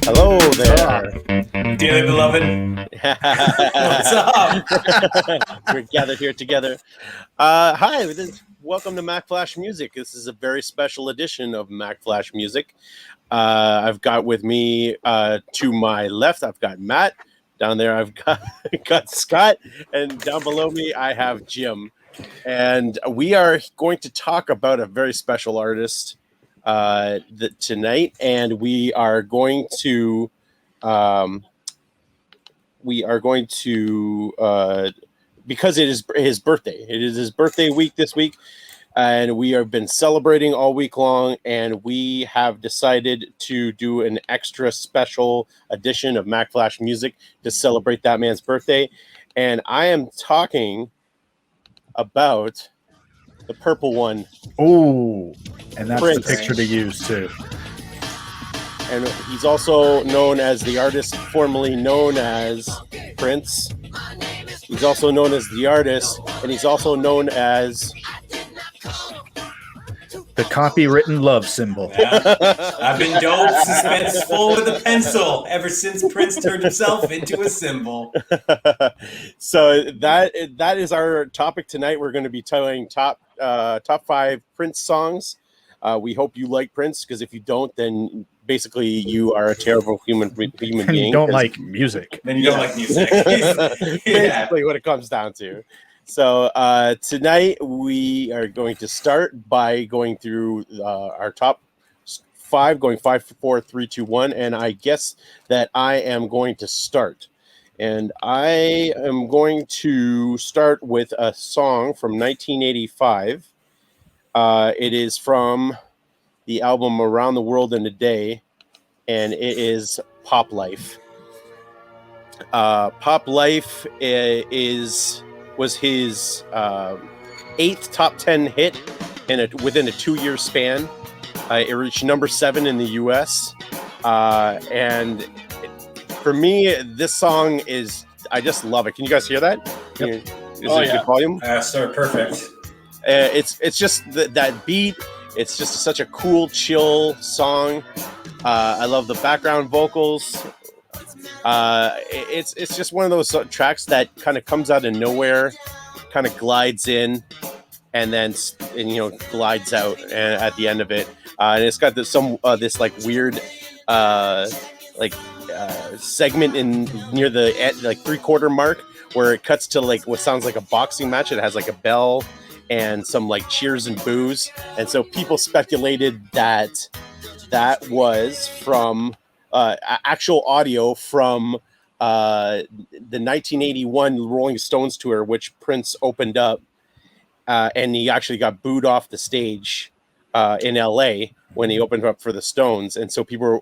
Hello there. Dearly beloved. What's up? We're gathered here together. Hi, welcome to Mack Flash Music. This is a very special edition of Mack Flash Music. I've got with me to my left, I've got Matt. Down there, I've got Scott. And down below me, I have Jim. And we are going to talk about a very special artist tonight. And we are going to... because it is his birthday. It is his birthday week this week, and we have been celebrating all week long, and we have decided to do an extra special edition of Mack Flash Music to celebrate that man's birthday. And I am talking about the purple one. Oh, and that's Prince. the picture to use too. And he's also known as the artist formerly known as Prince. He's also known as the artist, and he's also known as the copywritten love symbol. Yeah. I've been dope, suspenseful with a pencil ever since Prince turned himself into a symbol. So that is our topic tonight. We're going to be telling top 5 Prince songs. We hope you like Prince, because if you don't, then basically you are a terrible human being. And you don't like music. Then you don't like music. Basically what it comes down to. So tonight we are going to start by going through our top 5, going 5, 4, 3, 2, 1. And I guess that I am going to start. And I am going to start with a song from 1985. It is from the album Around the World in a Day, and it is Pop Life. Pop Life was his 8th top 10 hit within a 2-year span. It reached number 7 in the US. And for me, this song I just love it. Can you guys hear that? Yep. Is it good volume? Sir, perfect. It's just that beat. It's just such a cool, chill song. I love the background vocals. It's just one of those tracks that kind of comes out of nowhere, kind of glides in, and then glides out at the end of it. And it's got this like weird segment near the 3/4 mark where it cuts to like what sounds like a boxing match. It has like a bell and some like cheers and boos, and so people speculated that was from actual audio from the 1981 Rolling Stones tour, which Prince opened up, and he actually got booed off the stage in LA when he opened up for the Stones, and so people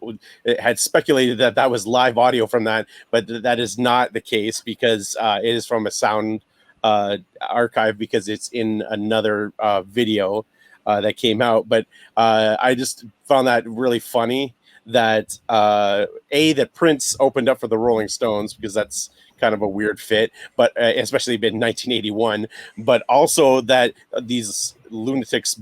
had speculated that was live audio from that, but that is not the case, because it is from a sound archive, because it's in another video that came out. But I just found that really funny that that Prince opened up for the Rolling Stones, because that's kind of a weird fit, but especially in 1981, but also that these lunatics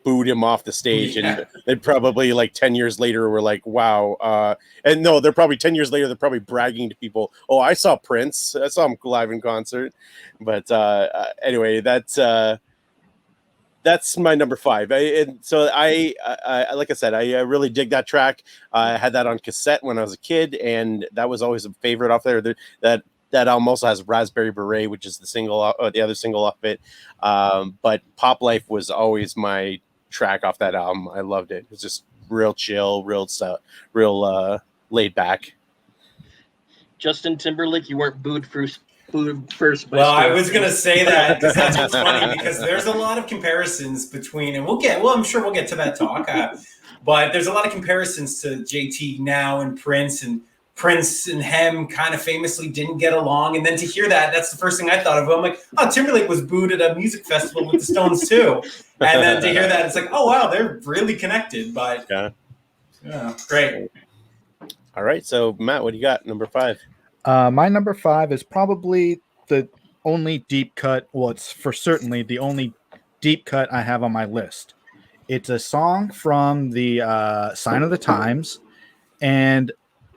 booed him off the stage. Yeah. And they probably like 10 years later were like, wow. And no, they're probably 10 years later, they're probably bragging to people, oh, I saw Prince, I saw him live in concert. But anyway, that's my number 5. So I like I said, I really dig that track. I had that on cassette when I was a kid, and that was always a favorite off there. That album also has Raspberry Beret, which is the other single off it. But Pop Life was always my track off that album. I loved it. It was just real chill, real laid back. Justin Timberlake, you weren't booed for first. Well, I was gonna say that because that's what's funny because there's a lot of comparisons between, and I'm sure we'll get to that talk. But there's a lot of comparisons to JT now and Prince and him kind of famously didn't get along. And then to hear that's the first thing I thought of. I'm like, oh, Timberlake was booed at a music festival with the Stones too. And then to hear that, it's like, oh, wow, they're really connected. But yeah, great. All right. So, Matt, what do you got? Number 5. My number 5 is probably the only deep cut. Well, it's for certainly the only deep cut I have on my list. It's a song from the Sign of the Times, and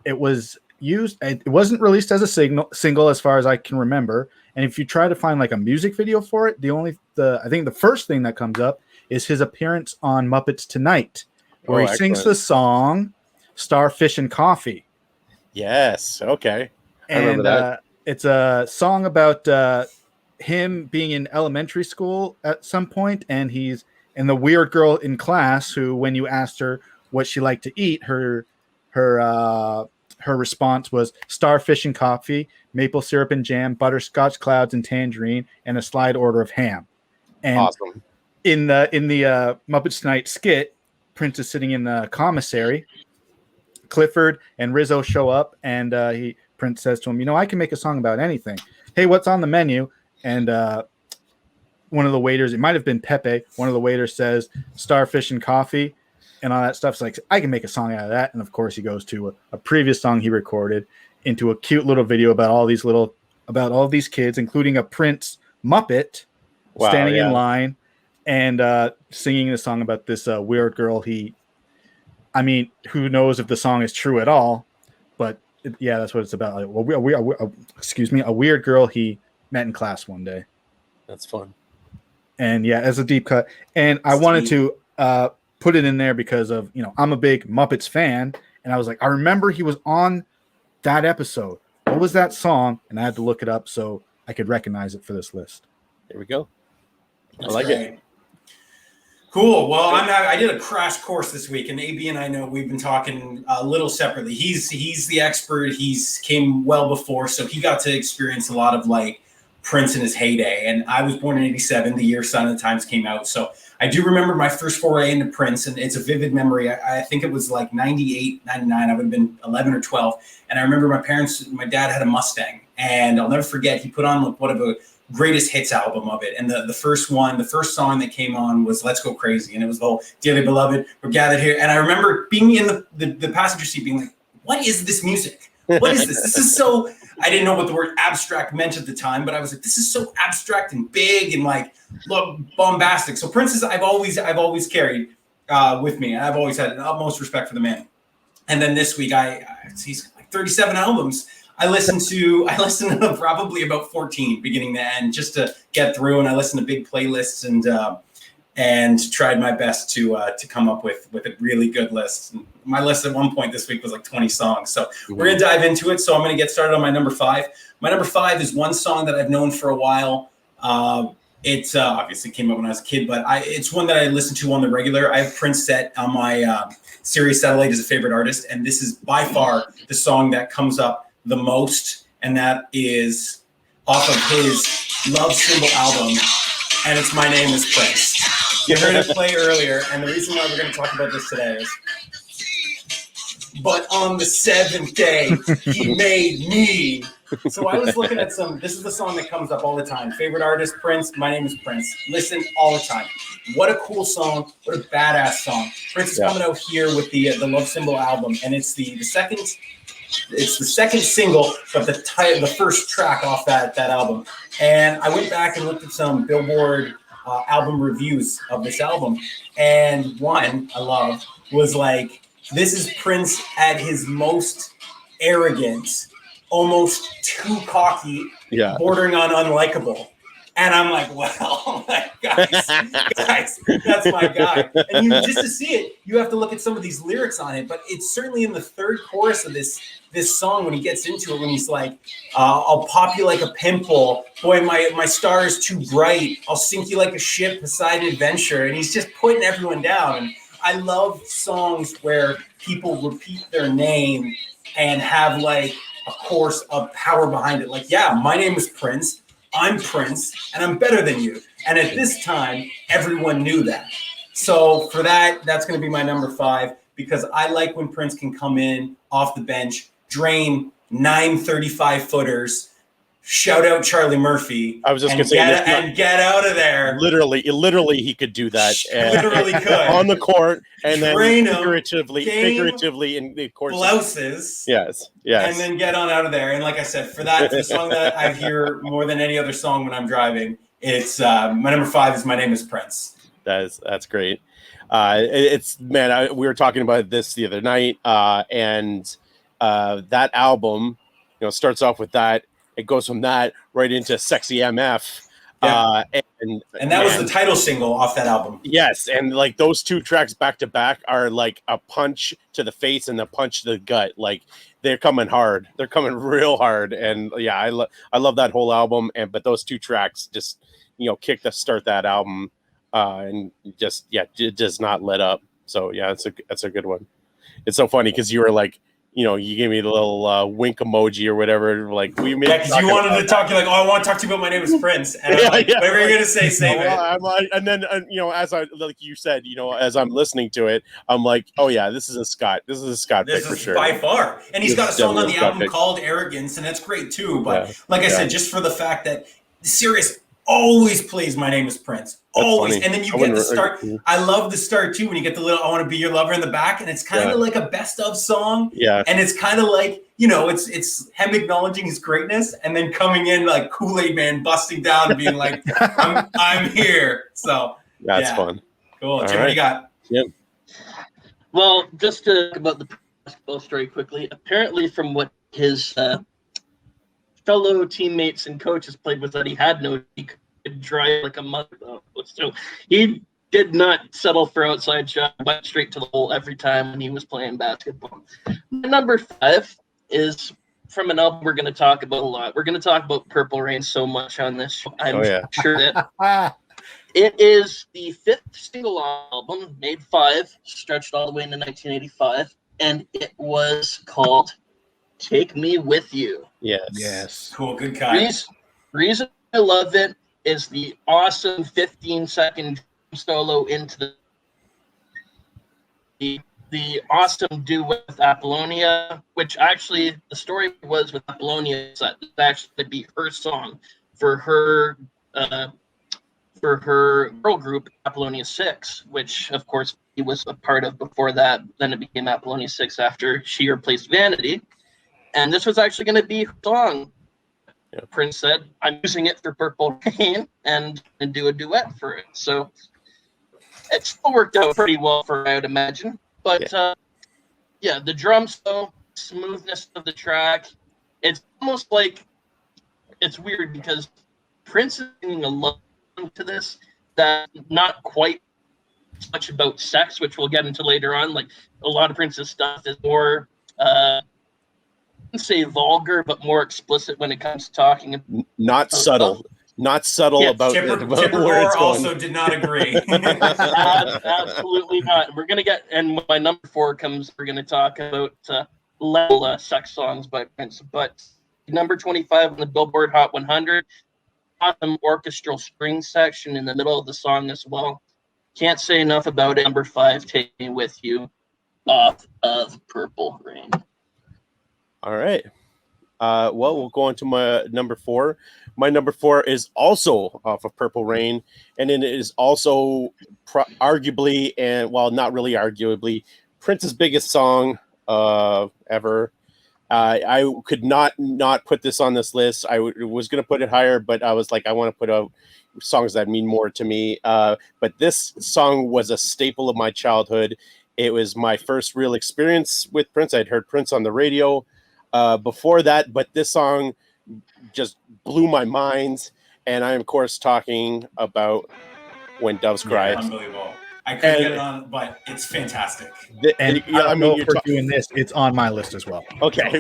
it was used. It wasn't released as a single, as far as I can remember. And if you try to find like a music video for it, I think the first thing that comes up is his appearance on Muppets Tonight, where he sings the song "Starfish and Coffee." Yes. Okay. I remember And that. it's a song about him being in elementary school at some point, and he's the weird girl in class who, when you asked her what she liked to eat, her response was starfish and coffee, maple syrup and jam, butterscotch clouds and tangerine, and a slide order of ham. And Awesome. in the Muppets Tonight skit, Prince is sitting in the commissary. Clifford and Rizzo show up, and Prince says to him, I can make a song about anything. Hey, what's on the menu? And one of the waiters, it might have been Pepe, one of the waiters says starfish and coffee and all that stuff. It's like, I can make a song out of that. And of course he goes to a previous song he recorded into a cute little video about all these kids, including a Prince Muppet standing in line and singing a song about this weird girl. Who knows if the song is true at all, but that's what it's about. A weird girl he met in class one day. That's fun. And as a deep cut. And I wanted to put it in there because of, I'm a big Muppets fan. And I was like, I remember he was on that episode. What was that song? And I had to look it up so I could recognize it for this list. There we go. That's it. Cool. Well, I did a crash course this week, and AB and I know we've been talking a little separately. He's the expert. He's came well before, so he got to experience a lot of like Prince in his heyday. And I was born in 87, the year Sign of the Times came out. So I do remember my first foray into Prince, and it's a vivid memory. I think it was like 98, 99. I would have been 11 or 12. And I remember my dad had a Mustang, and I'll never forget, he put on like one of the greatest hits album of it. And the first song that came on was Let's Go Crazy. And it was the whole Dearly Beloved, We're Gathered Here. And I remember being in the passenger seat being like, what is this music? What is this? This is so, I didn't know what the word abstract meant at the time, but I was like, this is so abstract and big and like, look, bombastic. So Prince I've always carried with me. And I've always had an utmost respect for the man. And then this week, he's like 37 albums. I listened to probably about 14 beginning to end just to get through, and I listened to big playlists and tried my best to come up with a really good list. And my list at one point this week was like 20 songs. So we're gonna dive into it. So I'm gonna get started on my number 5. My number 5 is one song that I've known for a while. It's obviously came out when I was a kid, but it's one that I listen to on the regular. I have Prince set on my Sirius satellite as a favorite artist, and this is by far the song that comes up the most, and that is off of his Love Symbol album, and it's My Name is Prince. You heard it play earlier, and the reason why we're going to talk about this today is, but on the 7th day, he made me. So I was looking at this is the song that comes up all the time. Favorite artist, Prince, My Name is Prince. Listen all the time. What a cool song. What a badass song. Prince is coming out here with the Love Symbol album, and it's the second single, but the first track off that album. And I went back and looked at some Billboard album reviews of this album. And one I love was like, this is Prince at his most arrogant, almost too cocky, bordering on unlikable. And I'm like, well, guys, that's my guy. And just to see it, you have to look at some of these lyrics on it. But it's certainly in the third chorus of this song when he gets into it, when he's like, I'll pop you like a pimple. Boy, my star is too bright. I'll sink you like a ship beside an adventure. And he's just putting everyone down. And I love songs where people repeat their name and have like a chorus of power behind it. Like, yeah, my name is Prince. I'm Prince, and I'm better than you. And at this time, everyone knew that. So for that, that's going to be my number 5, because I like when Prince can come in off the bench, drain 9 35-footers, shout out Charlie Murphy. I was just going to say, and get out of there. Literally, he could do that. Literally could on the court, and drain then figuratively in the course. Blouses. Yes. And then get on out of there. And like I said, for the song that I hear more than any other song when I'm driving, it's my number 5 is My Name is Prince. That's great. We were talking about this the other night, and that album, starts off with that. It goes from that right into Sexy MF. Yeah. And that was the title single off that album. Yes, and like those 2 tracks back to back are like a punch to the face and a punch to the gut. Like they're coming hard. They're coming real hard. And yeah, I love that whole album. But those 2 tracks just start that album, and just it does not let up. So yeah, that's a good one. It's so funny because you were like, you gave me the little wink emoji or whatever. Like because you wanted to talk. You're like, I want to talk to you about My Name is Prince. And I'm like, whatever you're gonna say, save it. And then as I like you said, as I'm listening to it, I'm like, oh yeah, this is a Scott pick for sure. By far. And he's got a song on the album called Arrogance, and that's great too. But like I said, just for the fact that Sirius always plays My Name is Prince. Always. Funny. And then you get the start. I love the start too when you get the little I Want to Be Your Lover in the back, and it's kind of like a best of song. Yeah. And it's kind of like, it's him acknowledging his greatness and then coming in like Kool-Aid Man busting down and being like, I'm here. So that's fun. Cool. Jim, what do you got? Jim. Well, just to talk about the basketball story quickly, apparently from what his fellow teammates and coaches played with, that he had no, he could drive like a month ago. So he did not settle for outside shot, went straight to the hole every time when he was playing basketball. Number 5 is from an album we're going to talk about a lot. We're going to talk about Purple Rain so much on this show. I'm sure that it is the 5th single album, made 5, stretched all the way into 1985, and it was called Take Me With You. Yes. Cool. Good cut. Reason I love it is the awesome 15-second solo into the awesome duet with Apollonia, which actually the story was with Apollonia is that it actually be her song for her girl group Apollonia 6, which of course he was a part of before that. Then it became Apollonia 6 after she replaced Vanity. And this was actually going to be her song. Yeah. Prince said, I'm using it for Purple Rain and do a duet for it. So it still worked out pretty well for her, I would imagine. But the drums, though, smoothness of the track, it's almost like it's weird because Prince is singing a love to this that not quite much about sex, which we'll get into later on. Like a lot of Prince's stuff is more say vulgar, but more explicit when it comes to talking. Not subtle. Not subtle about Chipper where it's going. Also did not agree. Absolutely not. We're going to get, and when number 4 comes, we're going to talk about level sex songs by Prince. But number 25 on the Billboard Hot 100, awesome orchestral string section in the middle of the song as well. Can't say enough about it. Number 5, Take Me With You, off of Purple Rain. All right. Well, we'll go on to my number 4. My number 4 is also off of Purple Rain, and it is also arguably, and well, not really arguably, Prince's biggest song ever. I could not put this on this list. I was going to put it higher, but I was like, I want to put out songs that mean more to me. But this song was a staple of my childhood. It was my first real experience with Prince. I'd heard Prince on the radio before that, but this song just blew my mind. And I'm, of course, talking about When Doves Cry. Yeah, unbelievable. I couldn't get it on, but it's fantastic. I mean, you're doing this. It's on my list as well. Okay,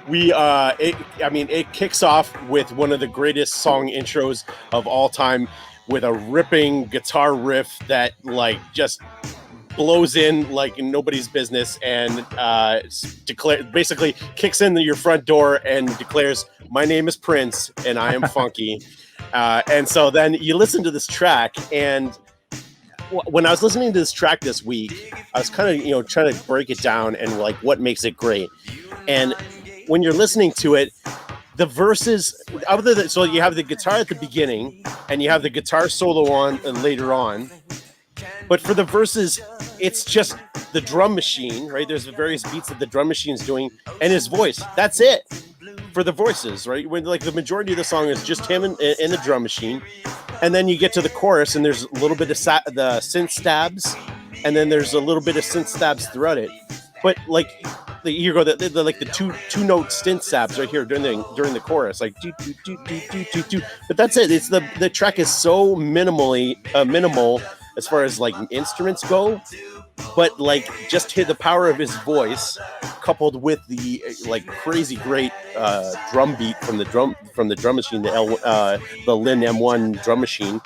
it kicks off with one of the greatest song intros of all time, with a ripping guitar riff that like just blows in like nobody's business and basically kicks in your front door and declares, "My name is Prince and I am funky." And so then you listen to this track, and when I was listening to this track this week, I was kind of trying to break it down and like what makes it great. And when you're listening to it, the verses, so you have the guitar at the beginning and you have the guitar solo on later on. But for the verses, it's just the drum machine, right? There's the various beats that the drum machine's doing and his voice. That's it for the voices, right? When like the majority of the song is just him and the drum machine. And then you get to the chorus and there's a little bit of the synth stabs, and then there's a little bit of synth stabs throughout it. But like you go the two note synth stabs right here during the chorus, like do do do do do do do. But that's it. It's the track is so minimal as far as like instruments go, but like just hit the power of his voice coupled with the like crazy great drum beat from the drum machine, the Lin M1 drum machine.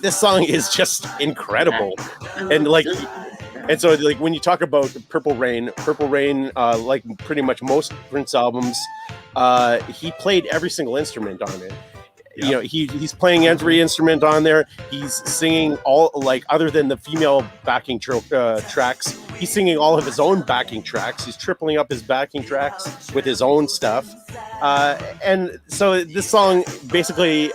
This song is just incredible, and so like when you talk about Purple Rain, like pretty much most Prince albums, he played every single instrument on it. Yep. He's playing every instrument on there. He's singing all, like, other than the female backing tracks, he's singing all of his own backing tracks. He's tripling up his backing tracks with his own stuff. And so this song basically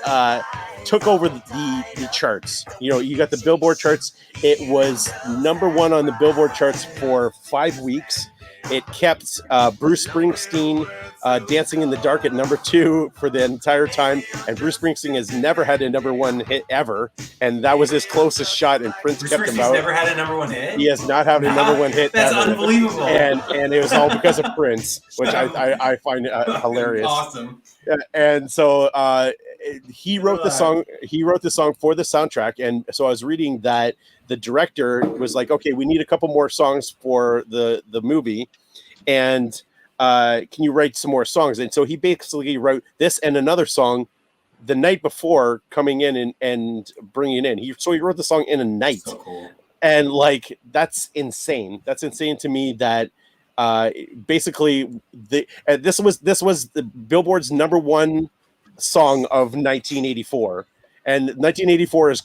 took over the charts. You got the Billboard charts. It was #1 on the Billboard charts for 5 weeks. It kept Bruce Springsteen Dancing in the Dark at #2 for the entire time, and Bruce Springsteen has never had a #1 hit ever, and that was his closest shot, and Prince kept him out. Never had a #1 hit? He has not had a #1 hit That's ever. Unbelievable. And it was all because of Prince, which I find hilarious. Awesome. And so he wrote the song. He wrote the song for the soundtrack, and so I was reading that the director was like, "Okay, we need a couple more songs for the movie, and can you write some more songs?" And so he basically wrote this and another song the night before coming in and bringing it in. So he wrote the song in a night. So cool. And like that's insane. That's insane to me that basically this was the Billboard's #1 song of 1984. And 1984 is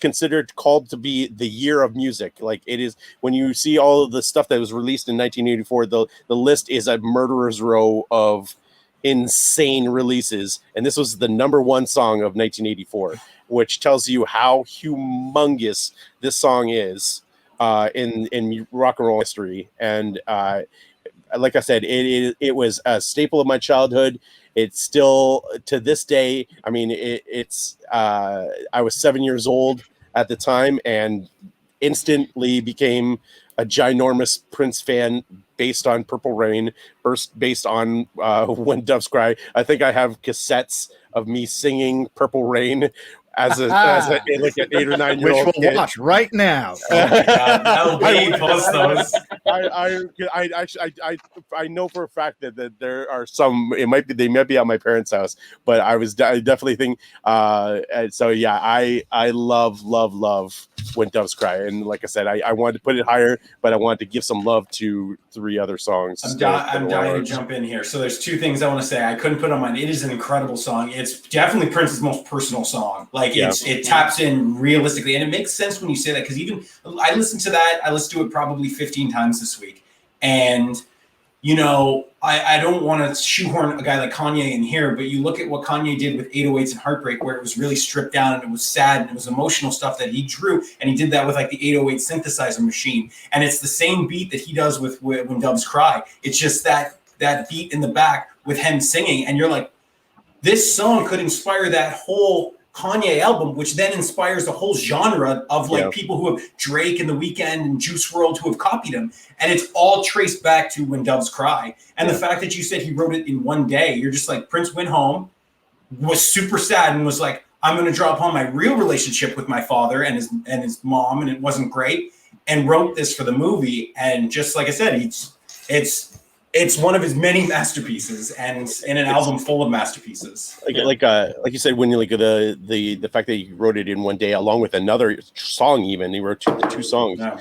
called to be the year of music. Like it is, when you see all of the stuff that was released in 1984, the list is a murderer's row of insane releases. And this was the #1 song of 1984, which tells you how humongous this song is in rock and roll history. And like I said, it was a staple of my childhood. It's still to this day. I mean, I was 7 years old at the time and instantly became a ginormous Prince fan based on Purple Rain, based on When Doves Cry. I think I have cassettes of me singing Purple Rain as like an 8 or 9 year old which we'll watch right now. Oh my God. That'll be post those. I know for a fact that there are some. They might be at my parents' house, but I definitely think. So yeah, I love When Doves Cry, and like I said, I wanted to put it higher, but I wanted to give some love to 3 other songs. I'm dying to jump in here. So there's 2 things I want to say. I couldn't put on mine. It is an incredible song. It's definitely Prince's most personal song. Like it taps in realistically, and it makes sense when you say that, because even I listened to it probably 15 times this week, and I don't want to shoehorn a guy like Kanye in here, but you look at what Kanye did with 808s and Heartbreak, where it was really stripped down and it was sad and it was emotional stuff that he drew, and he did that with like the 808 synthesizer machine, and it's the same beat that he does with When Doves Cry. It's just that beat in the back with him singing, and you're like, this song could inspire that whole Kanye album, which then inspires the whole genre of like people who have Drake and The Weeknd and Juice WRLD who have copied him, and it's all traced back to When Doves Cry. And the fact that you said he wrote it in one day, you're just like, Prince went home, was super sad, and was like, I'm going to draw upon my real relationship with my father and his mom, and it wasn't great, and wrote this for the movie. And just like I said, it's It's one of his many masterpieces, and in an album full of masterpieces. Like you said, when you like the fact that he wrote it in one day, along with another song, even he wrote two songs. Yeah.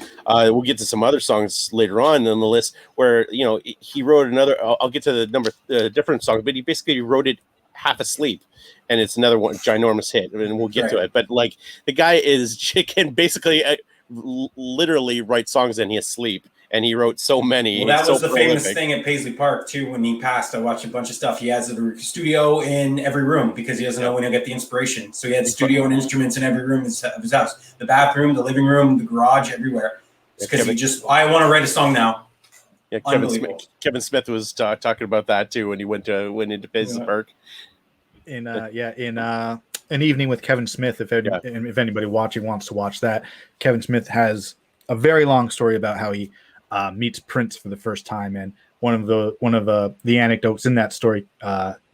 We'll get to some other songs later on the list where he wrote another. I'll get to the different songs, but he basically wrote it half asleep, and it's another one ginormous hit, and we'll get to it. But like the guy can basically literally write songs in his sleep. And he wrote so many. Well, that was so the famous thing at Paisley Park too. When he passed, I watched a bunch of stuff. He has a studio in every room because he doesn't know when he'll get the inspiration. So he had studio and instruments in every room of his house: the bathroom, the living room, the garage, everywhere. Because I want to write a song now. Yeah, Kevin Smith was talking about that too when he went into Paisley Park. In An Evening with Kevin Smith. If anybody watching wants to watch that, Kevin Smith has a very long story about how he meets Prince for the first time, and one of the anecdotes in that story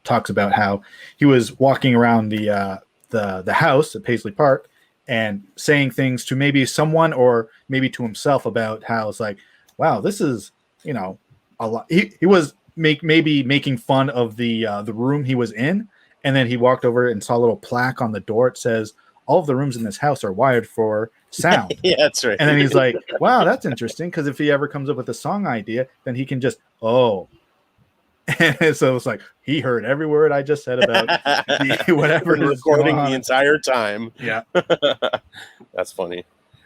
talks about how he was walking around the house at Paisley Park and saying things to maybe someone or maybe to himself about how it's like, wow, this is a lot. He was maybe making fun of the room he was in, and then he walked over and saw a little plaque on the door. It says, all of the rooms in this house are wired for sound. Yeah, that's right. And then he's like, wow, that's interesting, because if he ever comes up with a song idea, then he can just, And so it's like, he heard every word I just said about whatever is recording the entire time. Yeah. That's funny.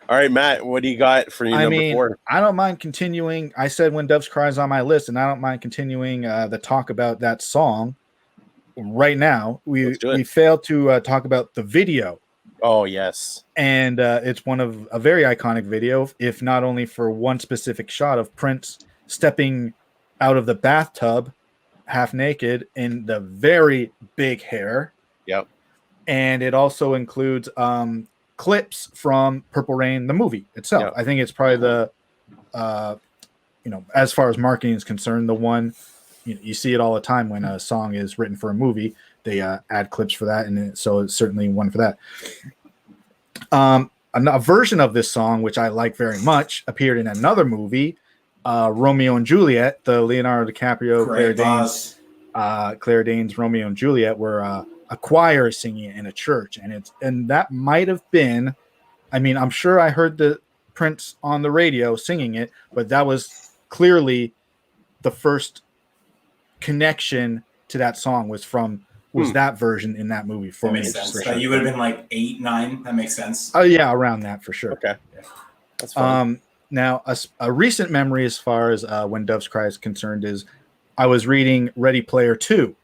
All right, Matt, what do you got for your number 4? I don't mind continuing. I said When Doves Cry is on my list, and I don't mind continuing the talk about that song right now. We failed to talk about the video. Oh, yes. And it's one of a very iconic video, if not only for one specific shot of Prince stepping out of the bathtub half naked in the very big hair. Yep. And it also includes clips from Purple Rain, the movie itself. Yep. I think it's probably the, as far as marketing is concerned, the one, you see it all the time when a song is written for a movie. They add clips for that, and so it's certainly one for that. A version of this song, which I like very much, appeared in another movie, Romeo and Juliet, the Leonardo DiCaprio, Claire Danes, Romeo and Juliet, where a choir is singing it in a church, and that might have been, I'm sure I heard the Prince on the radio singing it, but that was clearly the first connection to that song was that version in that movie for me. Makes sense. So you would have been like 8, 9. That makes sense. Oh yeah, around that for sure. Okay, that's fine. Now a recent memory as far as When Doves Cry is concerned is I was reading Ready Player 2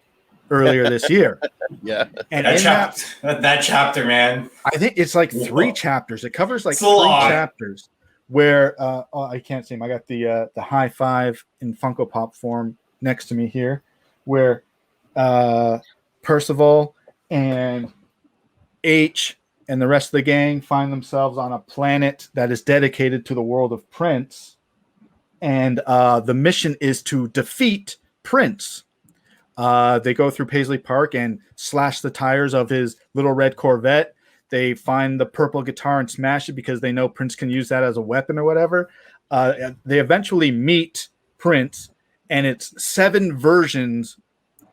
earlier this year. Yeah, and that chapter, man. I think it's like 3 chapters. It covers like 3 chapters where I can't see him. I got the high five in Funko Pop form next to me here, where Percival and H and the rest of the gang find themselves on a planet that is dedicated to the world of Prince, and the mission is to defeat Prince. They go through Paisley Park and slash the tires of his Little Red Corvette. They find the purple guitar and smash it because they know Prince can use that as a weapon or whatever. They eventually meet Prince, and it's 7 versions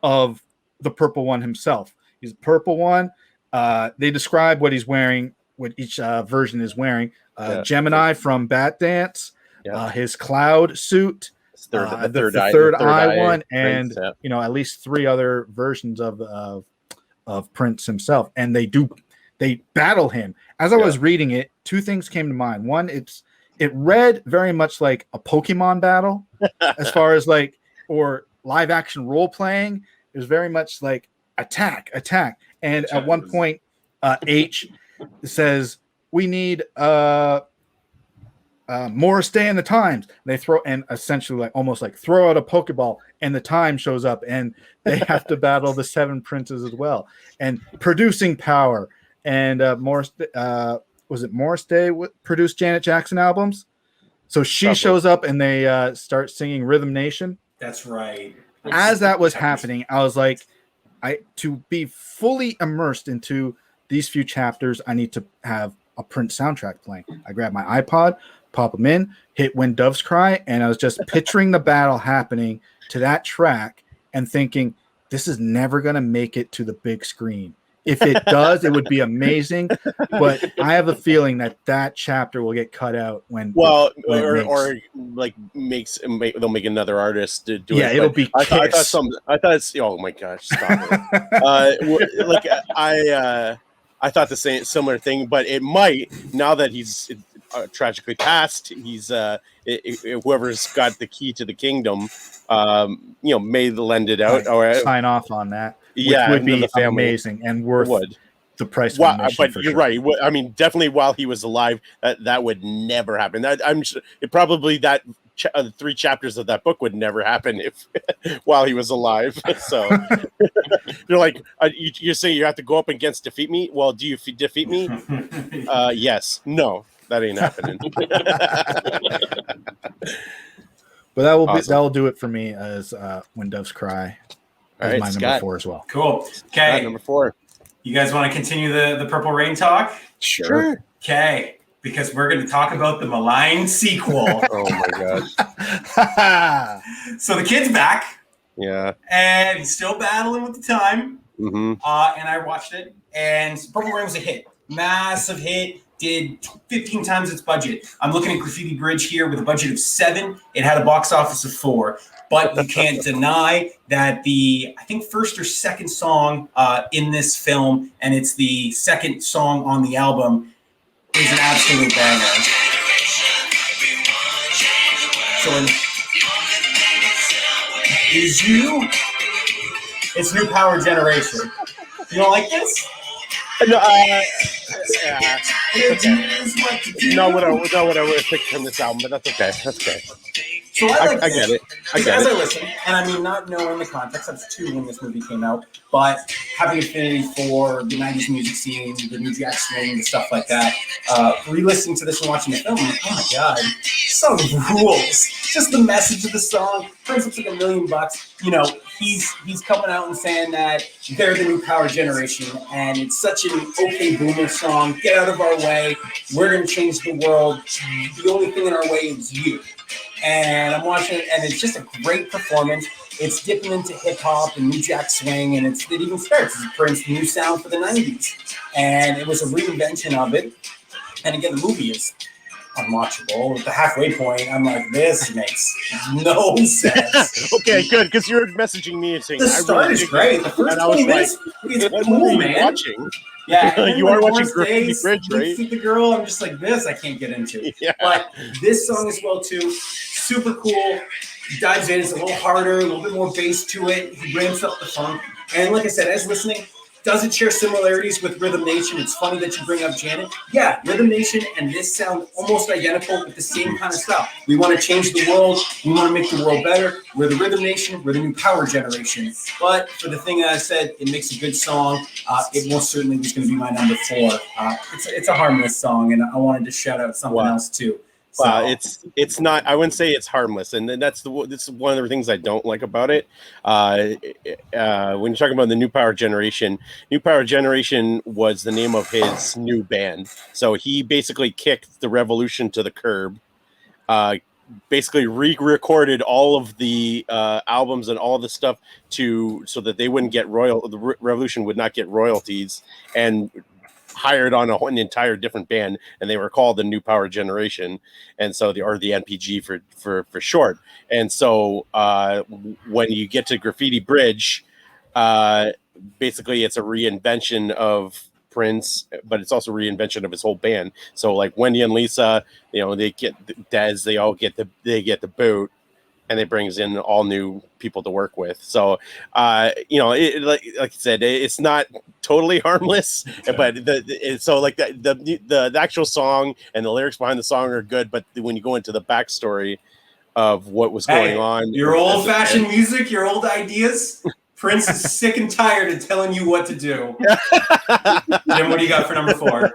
of the purple one himself. He's the purple one. They describe what he's wearing, what each version is wearing. Gemini from Bat Dance, his cloud suit, the third eye one, and Prince, at least 3 other versions of Prince himself. And they battle him. As I was reading it, 2 things came to mind. One, it read very much like a Pokemon battle, as far as or live action role playing. It was very much like attack. And at one point, H says, we need more stay in the times. They throw and essentially almost throw out a Pokeball, and the time shows up, and they have to battle the 7 princes as well. And producing power. And Morris Day produced Janet Jackson albums? So she shows up, and they start singing Rhythm Nation. That's right. As that was happening, I was like, to be fully immersed into these few chapters, I need to have a Prince soundtrack playing. I grabbed my iPod, pop them in, hit When Doves Cry, and I was just picturing the battle happening to that track and thinking, this is never going to make it to the big screen. If it does, it would be amazing. But I have a feeling that chapter will get cut out when. Well, when or like they'll make another artist to do it. Yeah, it'll be. I thought it's. Oh my gosh! Stop it. Like I thought the similar thing, but it might now that he's tragically passed. He's whoever's got the key to the kingdom. May lend it out or sign off on that. Which Yeah, would be amazing and worth the price. But you're right. I mean, definitely while he was alive, that would never happen. Probably 3 chapters of that book would never happen if while he was alive. So you're like, you say you have to go up against defeat me. Well, do you defeat me? Yes. No, that ain't happening. But that will do it for me as When Doves Cry. All right, my Scott. number 4 as well. Cool. Okay. Number 4. You guys want to continue the Purple Rain talk? Sure. Okay. Because we're going to talk about the maligned sequel. Oh my gosh. So the kid's back. Yeah. And he's still battling with the time. Mm-hmm. And I watched it. And Purple Rain was a hit. Massive hit. Did 15 times its budget. I'm looking at Graffiti Bridge here with a budget of 7. It had a box office of 4. But you can't deny that I think first or second song in this film, and it's the second song on the album, is an absolute banger. So it's New Power Generation. You don't like this? No, yeah. Not what I would have picked from this album, but that's okay. That's okay. So I get it. I listen, and I mean, not knowing the context, I was 2 when this movie came out, but having affinity for the 90s music scene, the New Jack Swing, the stuff like that, re-listening to this and watching the film, I'm like, oh my God, this song rules. Just the message of the song. Prince looks like $1 million. You know, he's coming out and saying that they're the new power generation, and it's such an okay boomer song. Get out of our way. We're going to change the world. The only thing in our way is you. And I'm watching it, and it's just a great performance. It's dipping into hip hop and New Jack Swing, and it even starts as Prince's new sound for the 90s. And it was a reinvention of it. And again, the movie is unwatchable. At the halfway point, I'm like, this makes no sense. Okay, good, because you're messaging me and saying the start is great. The first 20 minutes, it's cool, man. Watching? Yeah, you are watching Graffiti Bridge, right? The girl, I'm just like, this I can't get into. Yeah. But this song as well too, super cool. He dives in, it's a little harder, a little bit more bass to it. He ramps up the funk, and like I said, as listening, does it share similarities with Rhythm Nation? It's funny that you bring up Janet. Yeah, Rhythm Nation and this sound almost identical, but the same kind of stuff. We want to change the world. We want to make the world better. We're the Rhythm Nation. We're the new power generation. But for the thing I said, it makes a good song. It most certainly was going to be my number 4. It's a harmless song, and I wanted to shout out something else too. So. Well, it's not. I wouldn't say it's harmless, and this is one of the things I don't like about it. When you're talking about the New Power Generation was the name of his new band. So he basically kicked the revolution to the curb. Basically re-recorded all of the albums and all the stuff so that they wouldn't get the revolution would not get royalties, and hired on an entire different band, and they were called the New Power Generation, and so the NPG for short. And so when you get to Graffiti Bridge, basically it's a reinvention of Prince, but it's also a reinvention of his whole band. So like Wendy and Lisa, they get Dez, they all get the boot, and it brings in all new people to work with. So, like I said, it's not totally harmless, but the actual song and the lyrics behind the song are good. But when you go into the backstory of what was going on, your old-fashioned music, your old ideas, Prince is sick and tired of telling you what to do. Jim, what do you got for number 4?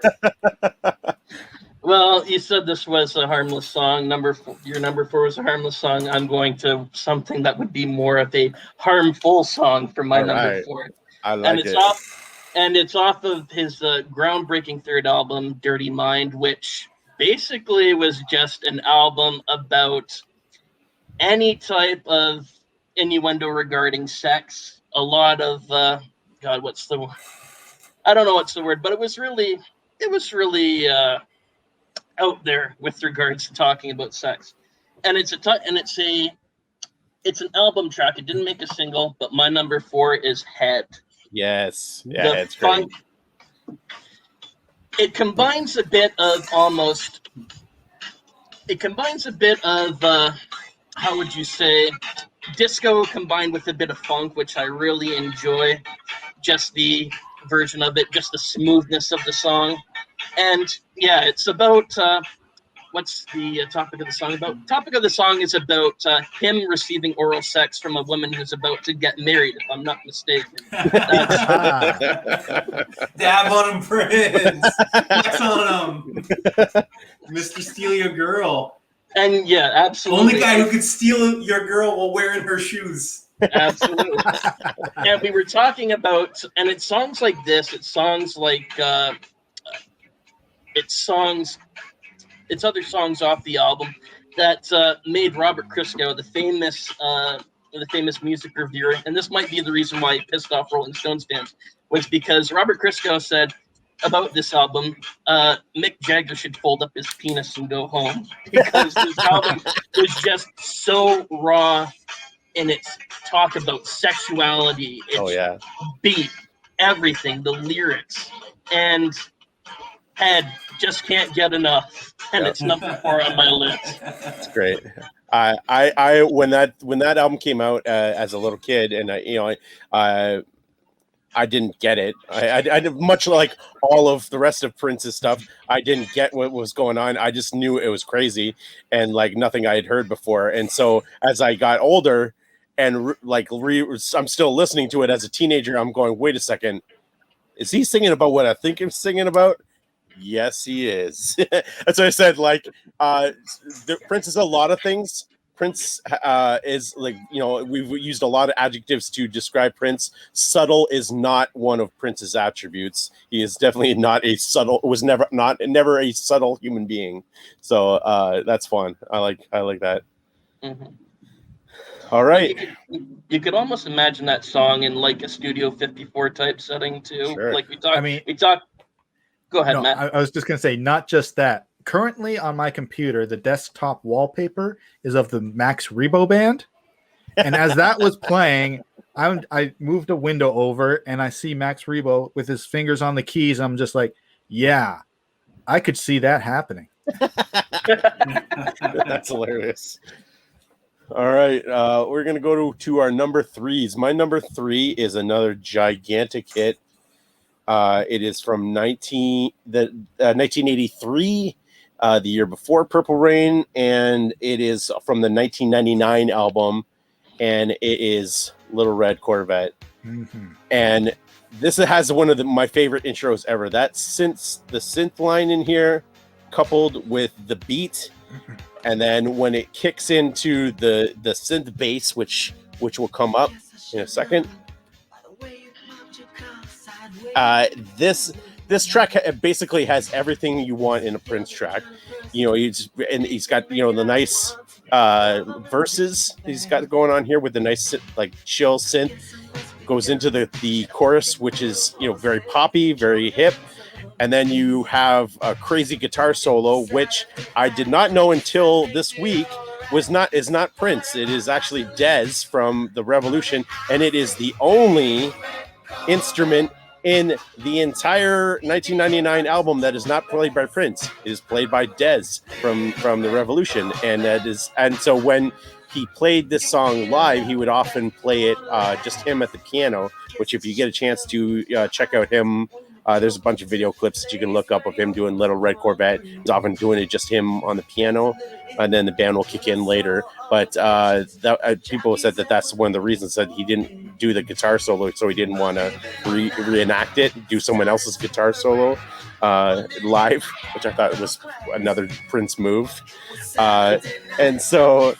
Well, you said this was a harmless song. Your number 4 was a harmless song. I'm going to something that would be more of a harmful song for my number 4. I like it. It's off of his groundbreaking 3rd album, Dirty Mind, which basically was just an album about any type of innuendo regarding sex. A lot of I don't know what's the word, but it was really out there with regards to talking about sex. And it's an album track. It didn't make a single, but my number 4 is Head. Yes. Yeah, it's great. It combines a bit of how would you say, disco combined with a bit of funk, which I really enjoy. Just the version of it, just the smoothness of the song. And yeah, it's about what's the topic of the song about? Topic of the song is about him receiving oral sex from a woman who's about to get married, if I'm not mistaken. Dab on him, Prince. Flex on him. Mr. Steal Your Girl. And yeah, absolutely. Only guy who could steal your girl while wearing her shoes. Absolutely. And we were talking about, and it's songs like this, it's other songs off the album that made Robert Christgau, the famous music reviewer, and this might be the reason why he pissed off Rolling Stones fans, was because Robert Christgau said about this album, Mick Jagger should fold up his penis and go home, because this album was just so raw in its talk about sexuality, its beat, everything, the lyrics, and Head just can't get enough, and it's number 4 on my list. It's great. I when that album came out as a little kid, and I didn't get it. I much like all of the rest of Prince's stuff, I didn't get what was going on. I just knew it was crazy and like nothing I had heard before. And so as I got older and I'm still listening to it as a teenager, I'm going, wait a second, is he singing about what I think he's singing about? Yes, he is. That's what I said. Like, Prince is a lot of things. Prince is like, we've used a lot of adjectives to describe Prince. Subtle is not one of Prince's attributes. He is definitely not a subtle. Was never a subtle human being. So that's fun. I like that. Mm-hmm. All right. You could almost imagine that song in like a Studio 54 type setting too. Sure. Like we talk. Go ahead, Matt. I was just going to say, not just that. Currently on my computer, the desktop wallpaper is of the Max Rebo band. And as that was playing, I moved a window over and I see Max Rebo with his fingers on the keys. I'm just like, yeah, I could see that happening. That's hilarious. All right. We're going to go to our number 3s. My number 3 is another gigantic hit. It is from 1983, the year before Purple Rain, and it is from the 1999 album, and it is Little Red Corvette. Mm-hmm. And this has one of my favorite intros ever. The synth line in here, coupled with the beat, and then when it kicks into the synth bass, which will come up in a second. This track basically has everything you want in a Prince track. He's got the nice verses he's got going on here with the nice like chill synth. Goes into the chorus, which is very poppy, very hip, and then you have a crazy guitar solo, which I did not know until this week is not Prince. It is actually Dez from the Revolution, and it is the only instrument in the entire 1999 album that is not played by Prince. It is played by Dez from the Revolution, and so when he played this song live, he would often play it just him at the piano. Which, if you get a chance to check out him, there's a bunch of video clips that you can look up of him doing Little Red Corvette. He's often doing it just him on the piano, and then the band will kick in later. But people said that's one of the reasons that he didn't do the guitar solo, so he didn't want to reenact it, do someone else's guitar solo live, which I thought was another Prince move. And so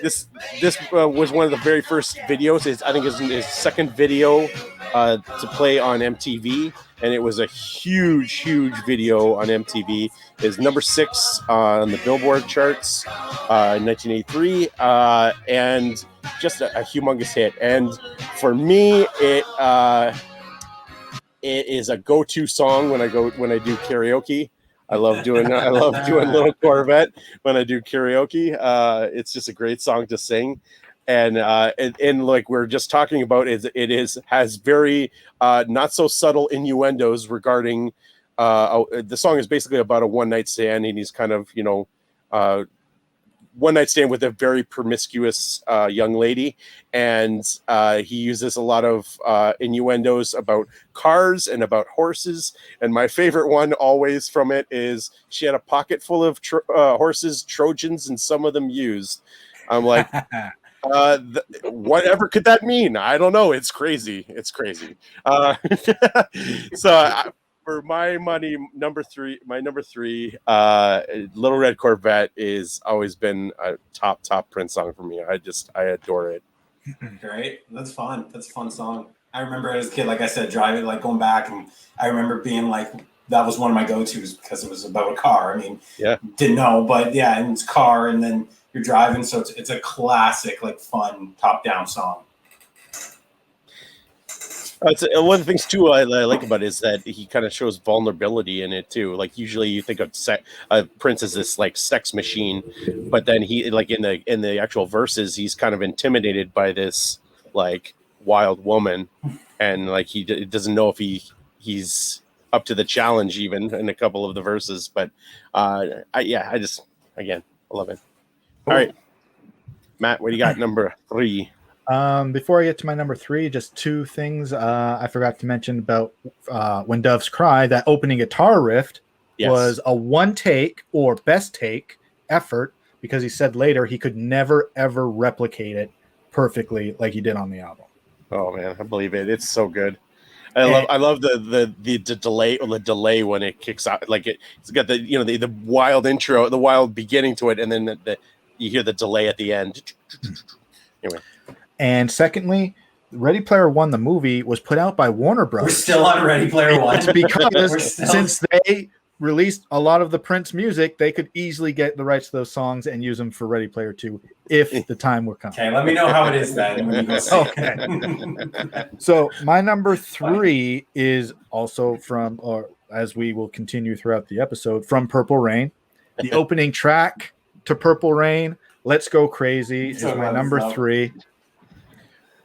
this was one of the very first videos. I think it's his second video to play on MTV, and it was a huge video on MTV. Is number 6 on the Billboard charts in 1983, and just a humongous hit. And for me, it is a go-to song when I do karaoke. I love doing Little Corvette when I do karaoke. It's just a great song to sing. And like we're just talking about, has very not so subtle innuendos regarding the song is basically about a one night stand, and he's kind of one night stand with a very promiscuous young lady, and he uses a lot of innuendos about cars and about horses. And my favorite one always from it is, she had a pocket full of horses, Trojans, and some of them used. I'm like, whatever could that mean? I don't know. It's crazy. So for my money, number three, Little Red Corvette is always been a top Prince song for me. I adore it. Great. That's fun. That's a fun song. I remember as a kid, like I said, driving, like going back, and I remember being like, that was one of my go-tos because it was about a car. I mean, yeah, didn't know, but yeah, and it's car, and then you're driving, so it's a classic, like fun top-down song. One of the things too I like about it is that he kind of shows vulnerability in it too. Like usually you think of Prince as this like sex machine, but then he, like in the actual verses, he's kind of intimidated by this like wild woman, and like he doesn't know if he's up to the challenge even in a couple of the verses. But I love it. All right, Matt, what do you got? Number 3. Before I get to my number 3, just 2 things I forgot to mention about When Doves Cry. That opening guitar riff was a one take or best take effort, because he said later he could never ever replicate it perfectly like he did on the album. Oh man, I believe it. It's so good. I love the delay when it kicks out. Like it's got the wild intro, the wild beginning to it, and then you hear the delay at the end. Anyway. And secondly, Ready Player One, the movie, was put out by Warner Bros. We're still on Ready Player One. Because since they released a lot of the Prince music, they could easily get the rights to those songs and use them for Ready Player 2 if the time were coming. Okay, let me know how it is then when you go see it. So my number 3 is also from, or as we will continue throughout the episode, from Purple Rain. The opening track to Purple Rain, Let's Go Crazy, is my number 3.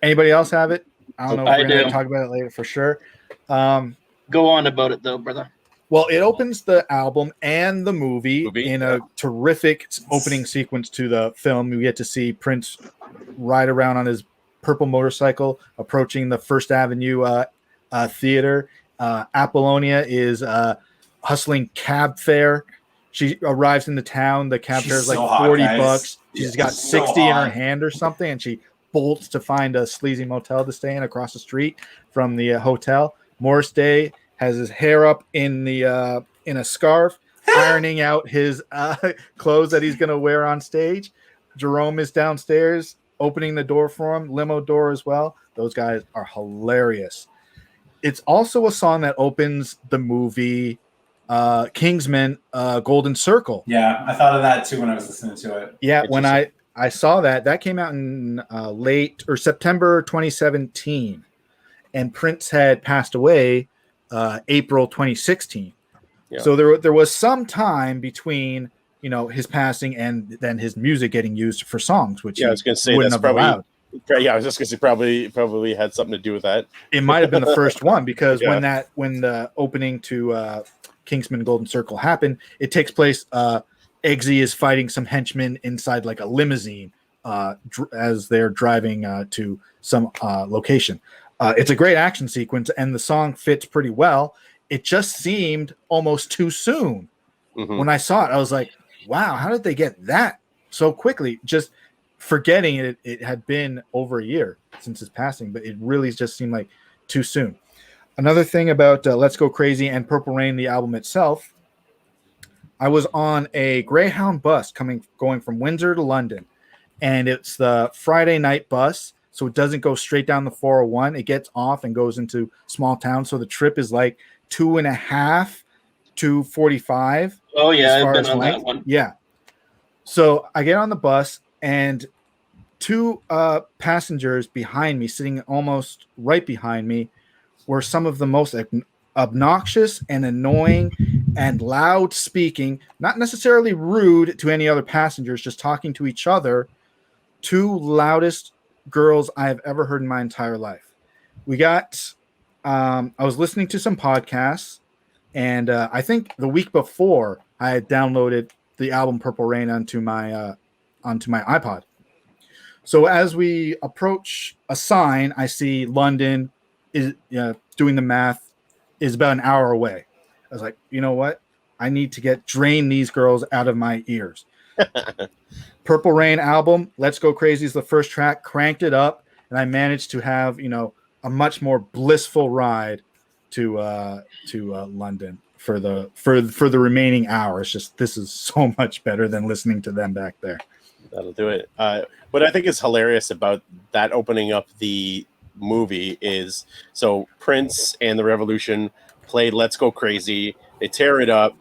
Anybody else have it? I don't know if we're going to talk about it later for sure. Go on about it though, brother. Well, it opens the album and the movie in a terrific opening sequence to the film. We get to see Prince ride around on his purple motorcycle, approaching the First Avenue theater. Apollonia is hustling cab fare. She arrives in the town. The cab fare is like $40. She's got 60 in her hand or something, and she bolts to find a sleazy motel to stay in across the street from the hotel. Morris Day has his hair up in a scarf, ironing out his clothes that he's going to wear on stage. Jerome is downstairs opening the door for him, limo door as well. Those guys are hilarious. It's also a song that opens the movie Kingsman, Golden Circle. Yeah, I thought of that too when I was listening to it. Yeah, when I saw that came out in late or September 2017, and Prince had passed away April 2016. Yeah. So there was some time between his passing and then his music getting used for songs, which I was going to say that's probably allowed. Yeah, I was just going to say probably had something to do with that. It might have been the first one because when the opening to Kingsman Golden Circle happened, it takes place. Eggsy is fighting some henchmen inside like a limousine as they're driving to some location. It's a great action sequence, and the song fits pretty well. It just seemed almost too soon. Mm-hmm. When I saw it, I was like, wow, how did they get that so quickly? Just forgetting it had been over a year since his passing, but it really just seemed like too soon. Another thing about Let's Go Crazy and Purple Rain, the album itself, I was on a Greyhound bus going from Windsor to London, and it's the Friday night bus. so it doesn't go straight down the 401. It gets off and goes into small town. So the trip is like 2.5 to 45. Oh yeah, as far I've been as on length. that one. Yeah. So I get on the bus and two passengers behind me, sitting almost right behind me, were some of the most obnoxious and annoying and loud speaking, not necessarily rude to any other passengers, just talking to each other. Two loudest girls I have ever heard in my entire life. We got, I was listening to some podcasts, and I think the week before I had downloaded the album Purple Rain onto my iPod. So as we approach a sign, I see London is doing the math, is about an hour away. I was like, you know what? I need to drain these girls out of my ears. Purple Rain album, Let's Go Crazy is the first track, cranked it up, and I managed to have, a much more blissful ride to London for the remaining hour. It's just, this is so much better than listening to them back there. That'll do it. What I think is hilarious about that opening up the movie is, so Prince and the Revolution played Let's Go Crazy. They tear it up,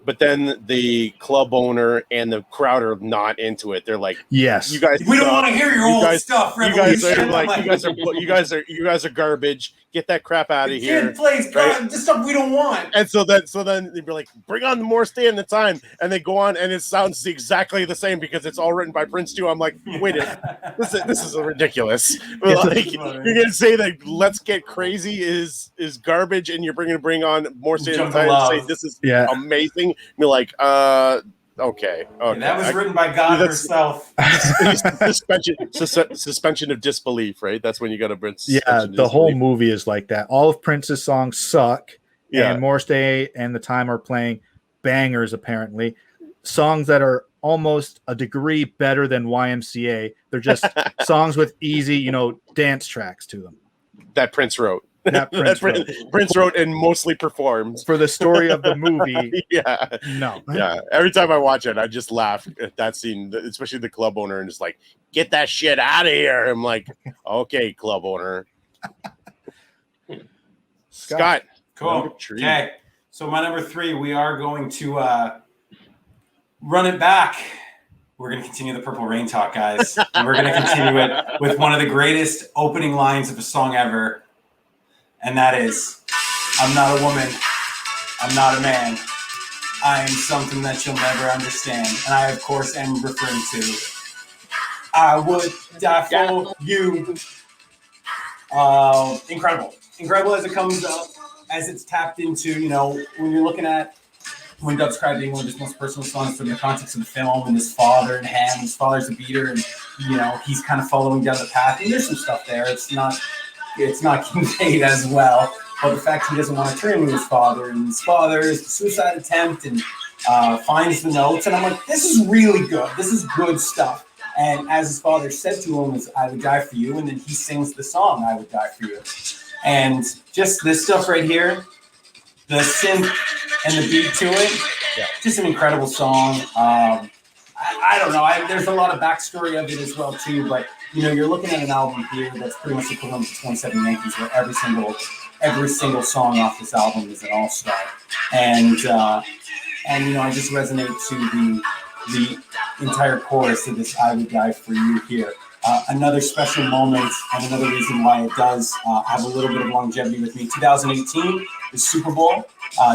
but then the club owner and the crowd are not into it. They're like, yes, you guys, we don't want to hear your old stuff. You guys are like, you guys are garbage. Get that crap out of here. Kid plays right? the stuff we don't want. And so then they'd be like, bring on more Stay in the Time. And they go on and it sounds exactly the same because it's all written by Prince too. I'm like, wait this is ridiculous. Like, you're gonna say that Let's Get Crazy is garbage and you're bring on more Stay in the Time and say this is amazing. You're like, okay. That was written by God herself. Suspension of disbelief, right? That's when you got to bring. The whole movie is like that. All of Prince's songs suck, and Morris Day and the Time are playing bangers. Apparently, songs that are almost a degree better than YMCA. They're just songs with easy, dance tracks to them. That Prince wrote. Prince wrote and mostly performed for the story of the movie. Every time I watch it, I just laugh at that scene, especially the club owner, and just like, get that shit out of here. I'm like, okay, club owner. Scott. Cool. Okay. So my number 3, we are going to run it back. We're going to continue the Purple Rain talk, guys. And we're going to continue it with one of the greatest opening lines of a song ever. And that is, I'm not a woman, I'm not a man, I am something that you'll never understand. And I, of course, am referring to, I would die for you. Incredible as it comes up, as it's tapped into, when you're looking at When Doves Cry being one of his most personal songs from the context of the film, and his father and Ham, his father's a beater, and, he's kind of following down the path. And there's some stuff there. It's not conveyed as well, but the fact he doesn't want to turn to his father, and his father is the suicide attempt, and finds the notes, and I'm like, this is really good. This is good stuff. And as his father said to him, is I would die for you, and then he sings the song, I would die for you. And just this stuff right here, the synth and the beat to it, just an incredible song. I don't know. There's a lot of backstory of it as well too, but you're looking at an album here that's pretty much equivalent to 27 Yankees, where every single song off this album is an all-star, and I just resonate to the entire chorus of this "I Would Die for You" here. Another special moment, and another reason why it does have a little bit of longevity with me. 2018, the Super Bowl.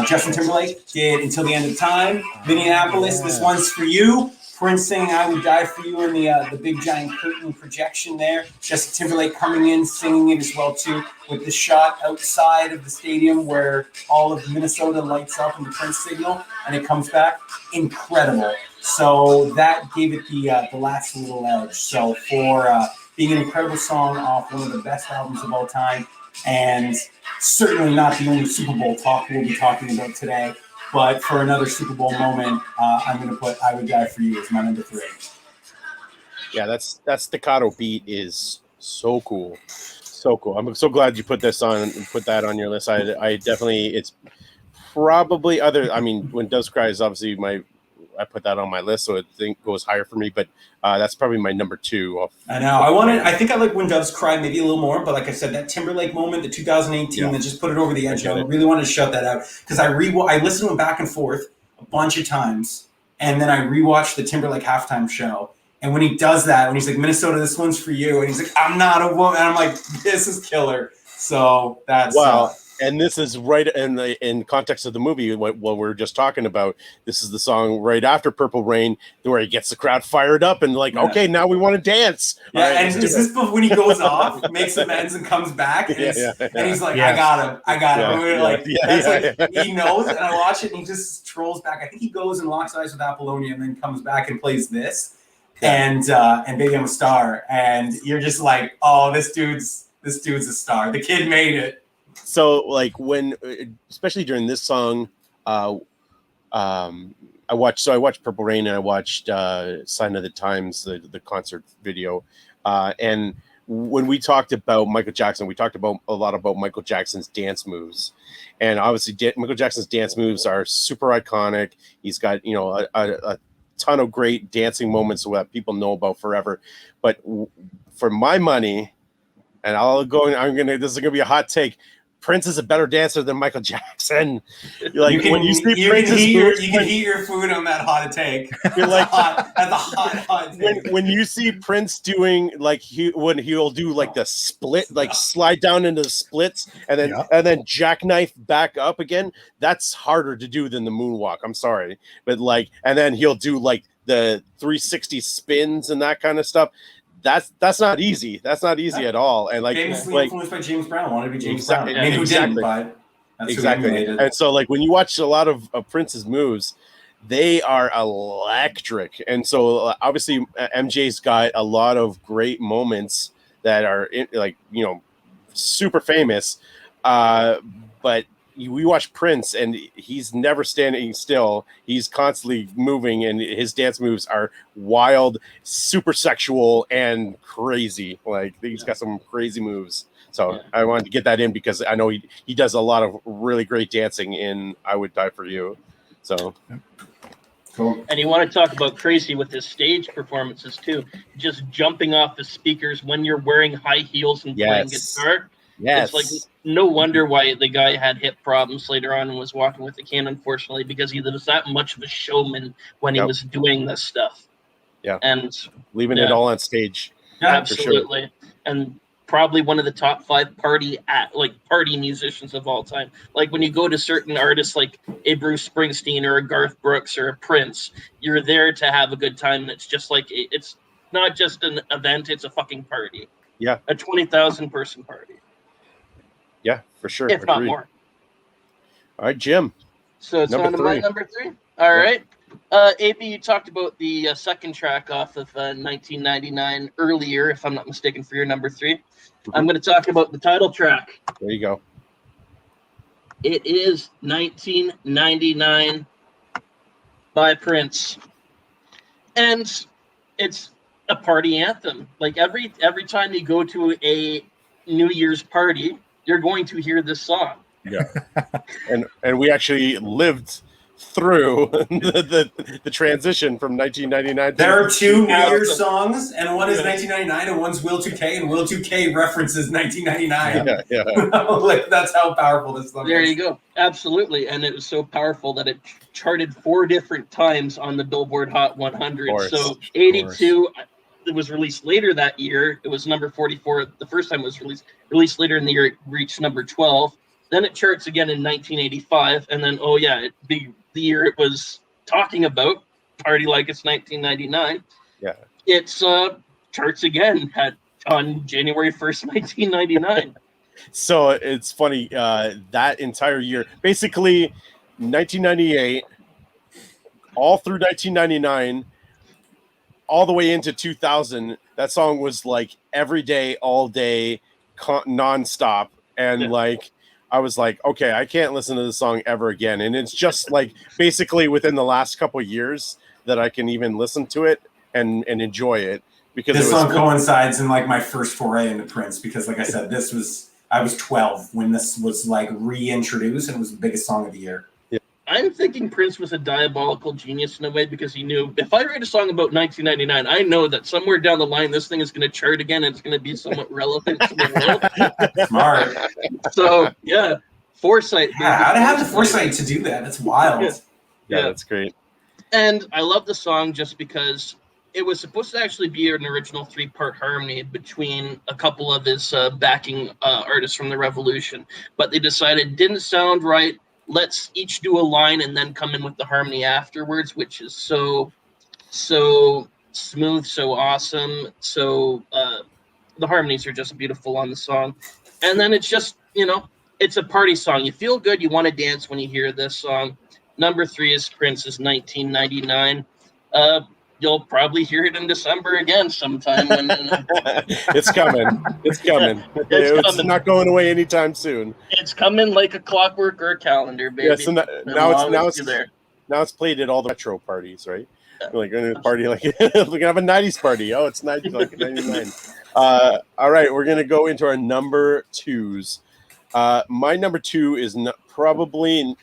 Justin Timberlake did "Until the End of Time." Minneapolis, This One's for You. Prince singing "I Would Die for You" in the big giant curtain projection there. Justin Timberlake coming in, singing it as well too, with the shot outside of the stadium where all of Minnesota lights up in the Prince signal, and it comes back. Incredible. So that gave it the last little edge. So for being an incredible song off one of the best albums of all time, and certainly not the only Super Bowl talk we'll be talking about today, but for another Super Bowl moment, I'm going to put "I Would Die for You" as my number 3. Yeah, that staccato beat is so cool. So cool. I'm so glad you put that on your list. I definitely, it's probably When Doves Cry is obviously I put that on my list, so it goes higher for me. But that's probably my number 2. I know. I think I like When Doves Cry maybe a little more, but like I said, that Timberlake moment, the 2018, that just put it over the edge. I really wanted to shout that out because I listened to him back and forth a bunch of times, and then I rewatched the Timberlake halftime show. And when he does that, when he's like, Minnesota, this one's for you, and he's like, I'm not a woman, and I'm like, this is killer. So that's wow. And this is right in context of the movie, what we're just talking about. This is the song right after Purple Rain, where he gets the crowd fired up and like, okay, now we want to dance. Yeah, right, and is this when he goes off, makes amends, and comes back, and, and he's like, I got him. He knows, and I watch it, and he just trolls back. I think he goes and locks eyes with Apollonia, and then comes back and plays this, and Baby I'm a Star, and you're just like, oh, this dude's a star. The kid made it. So like especially during this song, I watched Purple Rain, and I watched Sign of the Times, the concert video. And when we talked about Michael Jackson, we talked a lot about Michael Jackson's dance moves. And obviously Michael Jackson's dance moves are super iconic. He's got, a ton of great dancing moments that people know about forever. But for my money, and this is going to be a hot take, Prince is a better dancer than Michael Jackson. Like, when you see Prince's moves, you can heat your food on that hot take. You're like, that's a hot take. When you see Prince doing like when he'll do like the split, like slide down into the splits and then jackknife back up again, that's harder to do than the moonwalk. I'm sorry, but like, and then he'll do like the 360 spins and that kind of stuff. That's not easy. That's not easy at all. And like, famously influenced by James Brown. Wanted to be James Brown. I mean, who didn't, but that's exactly. And so like when you watch a lot of Prince's moves, they are electric. And so obviously MJ's got a lot of great moments that are super famous. But we watch Prince and he's never standing still. He's constantly moving, and his dance moves are wild, super sexual, and crazy. Like, he's got some crazy moves. So I wanted to get that in because I know he does a lot of really great dancing in I Would Die For You. So cool. And you want to talk about crazy with his stage performances too. Just jumping off the speakers when you're wearing high heels and playing guitar. Yes. It's like no wonder why the guy had hip problems later on and was walking with a cane, unfortunately, because he was that much of a showman when he was doing this stuff. Yeah. And leaving it all on stage. Yeah, absolutely. Sure. And probably one of the top 5 party musicians of all time. Like when you go to certain artists like a Bruce Springsteen or a Garth Brooks or a Prince, you're there to have a good time. And it's just like, it's not just an event, it's a fucking party. Yeah. A 20,000 person party. Yeah, for sure. If not more. All right, Jim. So it's on to my number 3. All right. AB, you talked about the second track off of 1999 earlier, if I'm not mistaken, for your number 3. Mm-hmm. I'm going to talk about the title track. There you go. It is 1999 by Prince. And it's a party anthem. Like every time you go to a New Year's party, you're going to hear this song. Yeah. and we actually lived through the transition from 1999 there are 2 New Year's songs, and one is 1999 and one's Will 2K, and Will 2K references 1999. Yeah. Like, that's how powerful this song is. There you go. Absolutely. And it was so powerful that it charted 4 different times on the Billboard Hot 100. So 82, it was released later that year. It was number 44. The first time it was released later in the year, it reached number 12. Then it charts again in 1985. And then, the year it was talking about, Party Like It's 1999. Yeah. It's charts again on January 1st, 1999. So it's funny, that entire year, basically 1998, all through 1999, all the way into 2000, that song was like every day, all day, nonstop. And I was like, okay, I can't listen to this song ever again. And it's just like basically within the last couple of years that I can even listen to it and enjoy it, because this song coincides in like my first foray into Prince, because like I said, I was 12 when this was like reintroduced, and it was the biggest song of the year. Yeah. I'm thinking Prince was a diabolical genius in a way because he knew if I write a song about 1999, I know that somewhere down the line this thing is going to chart again and it's going to be somewhat relevant to the world. Smart. So yeah, foresight. Yeah, how to have the foresight to do that? That's wild. Yeah, that's great. And I love the song just because it was supposed to actually be an original 3-part harmony between a couple of his backing artists from the Revolution, but they decided it didn't sound right. Let's each do a line and then come in with the harmony afterwards, which is so smooth, so awesome. So the harmonies are just beautiful on the song. And then it's just, it's a party song. You feel good. You want to dance when you hear this song. Number 3 is Prince's 1999. You'll probably hear it in December again sometime. When It's coming. It's coming. It's not going away anytime soon. It's coming like a clockwork or a calendar, baby. Yeah, so now it's played at all the retro parties, right? Yeah. Like going to a party like we're gonna have a 90s party. Oh, it's 99. All right, we're gonna go into our number 2s. My number 2 is probably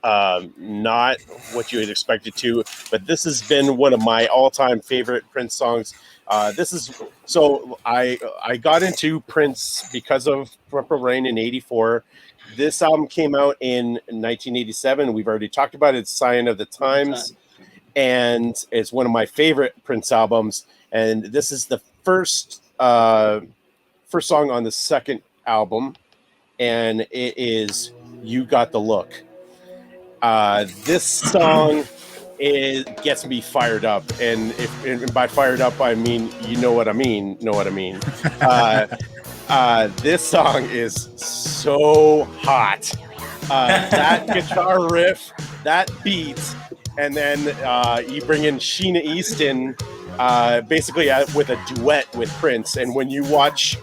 not what you had expected to, but this has been one of my all-time favorite Prince songs. I got into Prince because of Purple Rain in '84. This album came out in 1987. We've already talked about it. It's Sign of the Times, and it's one of my favorite Prince albums. And this is the first song on the second album, and it is "You Got the Look." This song gets me fired up, and by fired up I mean what I mean. This song is so hot. That guitar riff, that beat, and then you bring in Sheena Easton, basically with a duet with Prince. And when you watch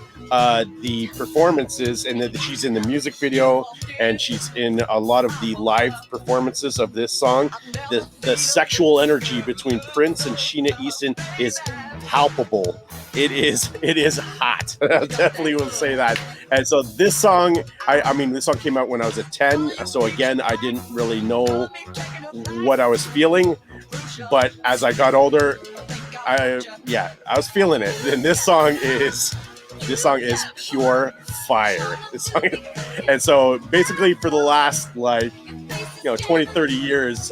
the performances, and that she's in the music video and she's in a lot of the live performances of this song, the sexual energy between Prince and Sheena Easton is palpable. It is hot. I definitely will say that. And so this song, this song came out when I was at 10. So again, I didn't really know what I was feeling, but as I got older, I was feeling it. And this song is pure fire. And so basically for the last 20, 30 years,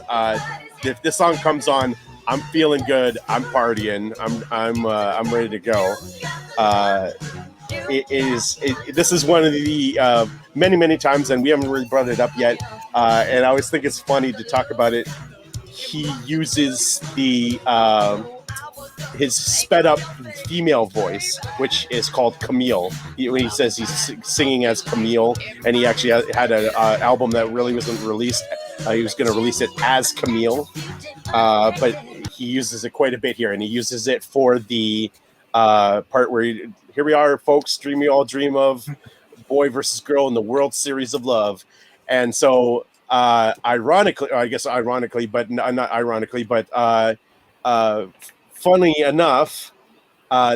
if this song comes on, I'm feeling good. I'm partying. I'm ready to go. This is one of the many times, and we haven't really brought it up yet. And I always think it's funny to talk about it. He uses his sped up female voice, which is called Camille. He says he's singing as Camille, and he actually had an album that really wasn't released. He was going to release it as Camille, but he uses it quite a bit here, and he uses it for the part where here we are, folks, we all dream of boy versus girl in the World Series of Love. And so ironically, but not ironically, but funny enough,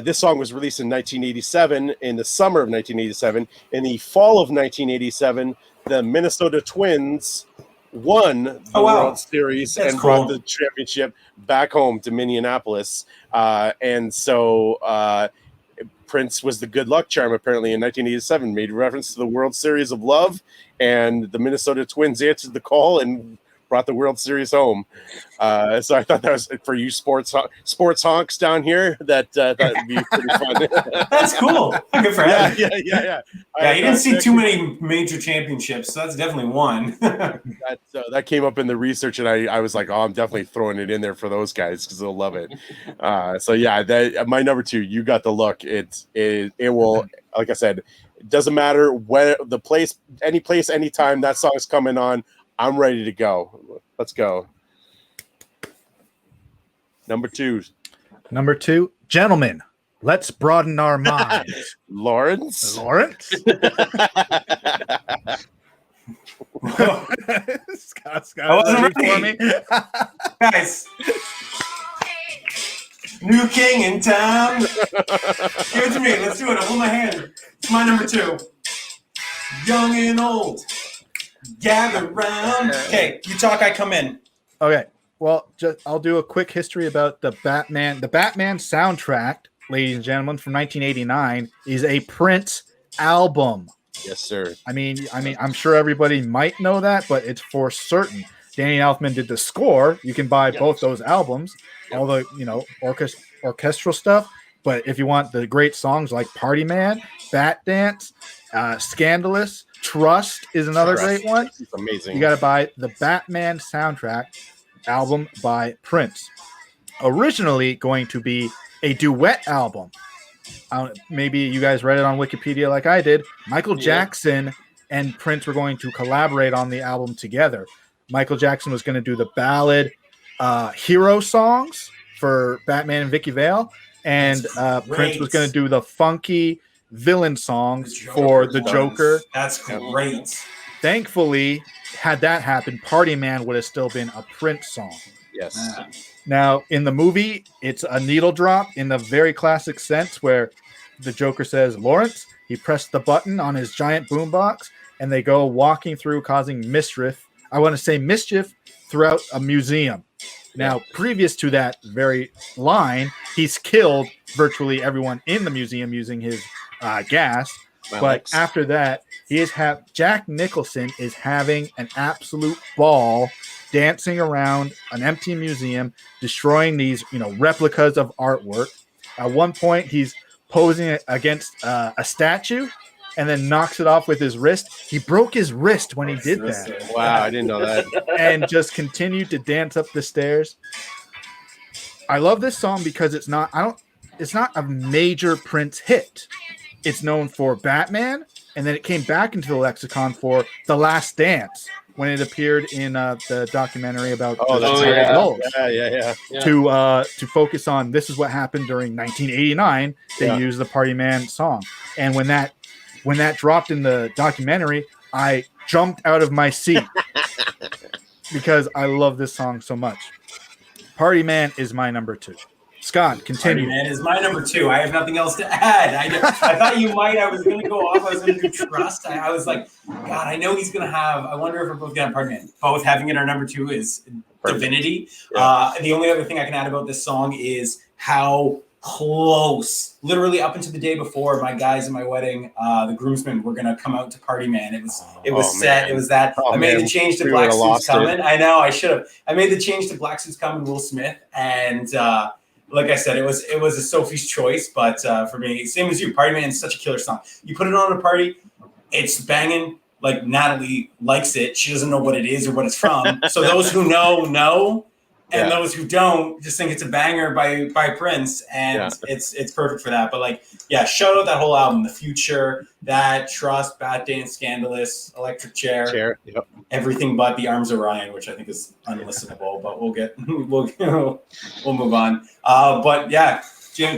this song was released in 1987, in the summer of 1987. In the fall of 1987, the Minnesota Twins won the World Series and brought the championship back home to Minneapolis. And so Prince was the good luck charm, apparently, in 1987, made reference to the World Series of Love, and the Minnesota Twins answered the call and brought the World Series home. So I thought that was for you sports honks down here. That would be pretty fun. That's cool. Good for him. Yeah. Yeah, he didn't see too many major championships, so that's definitely one. That came up in the research, and I was like, oh, I'm definitely throwing it in there for those guys because they'll love it. So yeah, my number 2, You Got the Look. It will, like I said, it doesn't matter where the place, any place, anytime that song's coming on, I'm ready to go. Let's go. Number 2, gentlemen, let's broaden our minds. Lawrence? Scott's got it for me. Guys. New king in town. Give it to me. Let's do it. I hold my hand. It's my number 2. Young and old. Gather round. Okay, you talk, I come in. Okay. Well, I'll do a quick history about the Batman. The Batman soundtrack, ladies and gentlemen, from 1989 is a Prince album. Yes, sir. I mean, I'm sure everybody might know that, but it's for certain. Danny Elfman did the score. You can buy both those albums, all the orchestral stuff. But if you want the great songs like Party Man, Bat Dance, Scandalous, Trust is another great one. It's amazing. You got to buy the Batman soundtrack album by Prince. Originally going to be a duet album. Maybe you guys read it on Wikipedia like I did. Michael Jackson and Prince were going to collaborate on the album together. Michael Jackson was going to do the ballad hero songs for Batman and Vicky Vale, and Prince was going to do the funky villain songs for the Joker. That's great. Thankfully, had that happened, Party Man would have still been a Prince song. Yes. Now, in the movie, it's a needle drop in the very classic sense where the Joker says, Lawrence, he pressed the button on his giant boombox, and they go walking through, causing mischief. I want to say mischief throughout a museum. Now, previous to that very line, he's killed virtually everyone in the museum using his gas. But after that, Jack Nicholson is having an absolute ball dancing around an empty museum, destroying these, replicas of artwork. At one point, he's posing against a statue and then knocks it off with his wrist. He broke his wrist when he did that. Wow, I didn't know that. And just continued to dance up the stairs. I love this song because it's not a major Prince hit. It's known for Batman, and then it came back into the lexicon for The Last Dance when it appeared in the documentary about to focus on this is what happened during 1989. They used the Party Man song, and when that dropped in the documentary, I jumped out of my seat because I love this song so much. Party Man is my number 2. Scott, continue. Party Man is my number 2. I have nothing else to add. I thought you might. I was going to go off. I was going to do Trust. I was like, God, I know he's going to have. I wonder if we're both going to have Party Man. Both having it our number 2 is Divinity. Yeah. The only other thing I can add about this song is how close, literally up until the day before, my guys at my wedding, the groomsmen were going to come out to Party Man. It was set. Man. It was that. I made the change to Black Suits Coming. I know. I should have. I made the change to Black Suits Coming, Will Smith, and. Like I said, it was a Sophie's choice, but for me, same as you, Party Man is such a killer song. You put it on a party, it's banging. Like Natalie likes it. She doesn't know what it is or what it's from. So those who know, and those who don't just think it's a banger by Prince, and it's perfect for that. But shout out that whole album, The Future, that Trust, Bat Dance, Scandalous, Electric Chair, everything but The Arms of Ryan, which I think is unlistenable. But we'll move on. But yeah,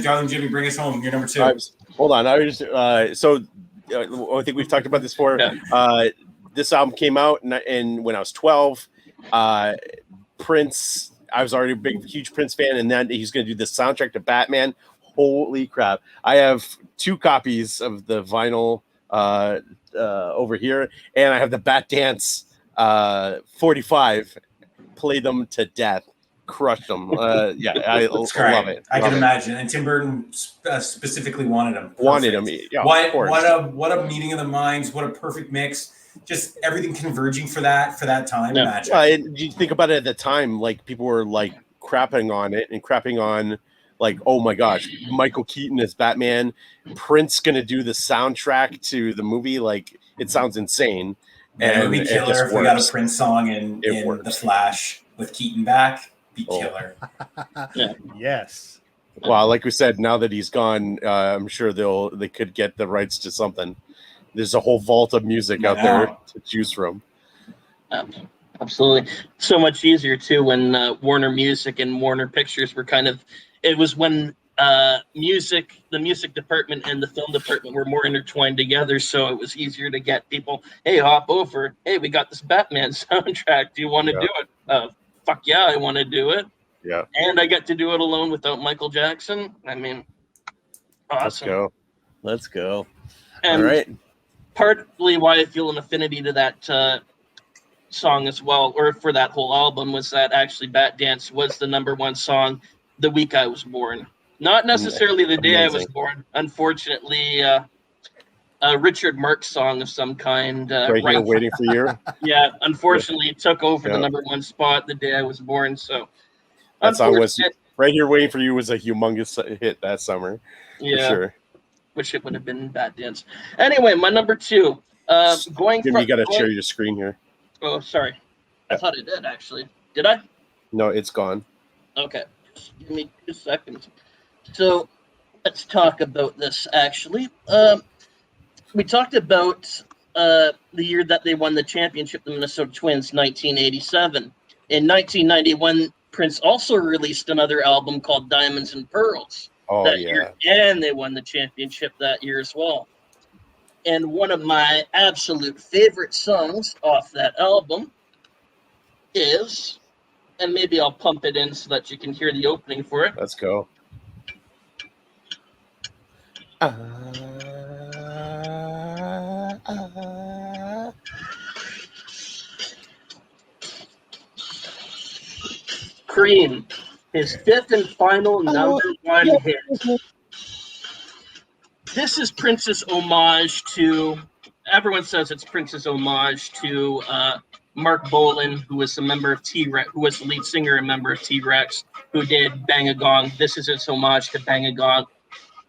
darling Jimmy, bring us home. You're number 2. Hold on, I was I think we've talked about this before. Yeah. This album came out, and when I was 12, Prince. I was already a huge Prince fan, and then he's going to do the soundtrack to Batman. Holy crap! I have 2 copies of the vinyl over here, and I have the Bat Dance 45. Played them to death, crushed them. I love it. I can imagine. And Tim Burton specifically wanted them. Wanted them. Yeah, what a meeting of the minds! What a perfect mix. Just everything converging for that time. Yeah. Magic. You think about it at the time, people were crapping on it and crapping on oh my gosh, Michael Keaton as Batman, Prince gonna do the soundtrack to the movie. It sounds insane. And it would be killer if we got a Prince song in The Flash with Keaton back. Be killer. Yes. Well, like we said, now that he's gone, I'm sure they could get the rights to something. There's a whole vault of music out there to choose from. Absolutely. So much easier, too, when Warner Music and Warner Pictures were it was when the music department and the film department were more intertwined together, so it was easier to get people, hey, hop over. Hey, we got this Batman soundtrack. Do you want to do it? Fuck yeah, I want to do it. Yeah. And I get to do it alone without Michael Jackson. I mean, awesome. Let's go. And all right. Partly why I feel an affinity to that song as well, or for that whole album, was that actually Bat Dance was the #1 song the week I was born. Not necessarily the day I was Amazing. born. Unfortunately, a Richard Marx song of some kind. Right here, waiting for you. Yeah, unfortunately, it took over the Yeah. #1 spot the day I was born. So, That song was unfortunate. right here, waiting for you was a humongous hit that summer, for Yeah, sure. wish it would have been Bat Dance. Anyway, my #2. Going Jim, from. you got to share your screen here. Oh, sorry. I Yeah. thought I did actually. Did I? No, it's gone. Okay, just give me 2 seconds. So let's talk about this actually. We talked about the year that they won the championship, the Minnesota Twins, 1987. In 1991, Prince also released another album called Diamonds and Pearls Oh that yeah. year, and they won the championship that year as well. And one of my absolute favorite songs off that album is, and maybe I'll pump it in so that you can hear the opening for it. Let's go. Cream, his 5th and final #1 hit. This is Prince's homage to, everyone says it's Prince's homage to Mark Bolan, who was a member of T-Rex, who was the lead singer and member of T-Rex, who did Bang a Gong. This is his homage to Bang a Gong.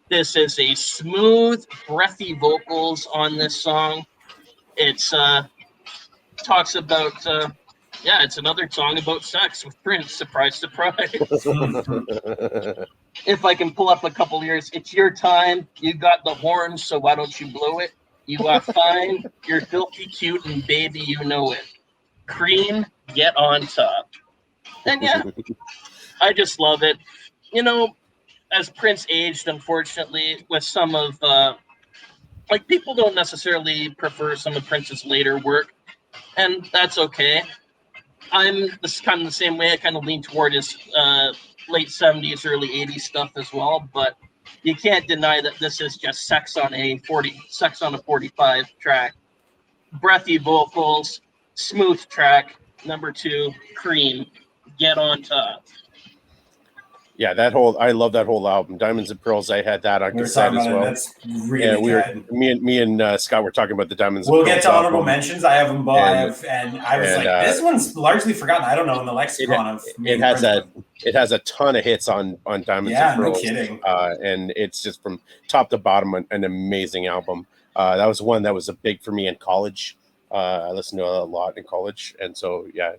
This is a smooth, breathy vocals on this song. It's talks about, it's another song about sex with Prince. Surprise, surprise. If I can pull up a couple years, it's your time. You got the horn, so why don't you blow it? You are fine. You're filthy cute, and baby, you know it. Cream, get on top. And yeah, I just love it. You know, as Prince aged, unfortunately, with some of people don't necessarily prefer some of Prince's later work, and that's okay. I'm this kind of the same way. I kind of lean toward his late 70s, early 80s stuff as well, but you can't deny that this is just sex on a 45 track. Breathy vocals, smooth track. #2, Cream, get on top. Yeah, I love that whole album, Diamonds and Pearls. I had that on cassette as well. That's really good. Me and Scott were talking about the Diamonds. We'll and Pearls get to honorable album. mentions. I have them both. And I was like, this one's largely forgotten. I don't know in the lexicon it has a ton of hits on Diamonds and Pearls. Yeah, no kidding. And it's just from top to bottom an amazing album. That was one that was a big for me in college. I listened to it a lot in college, and so yeah,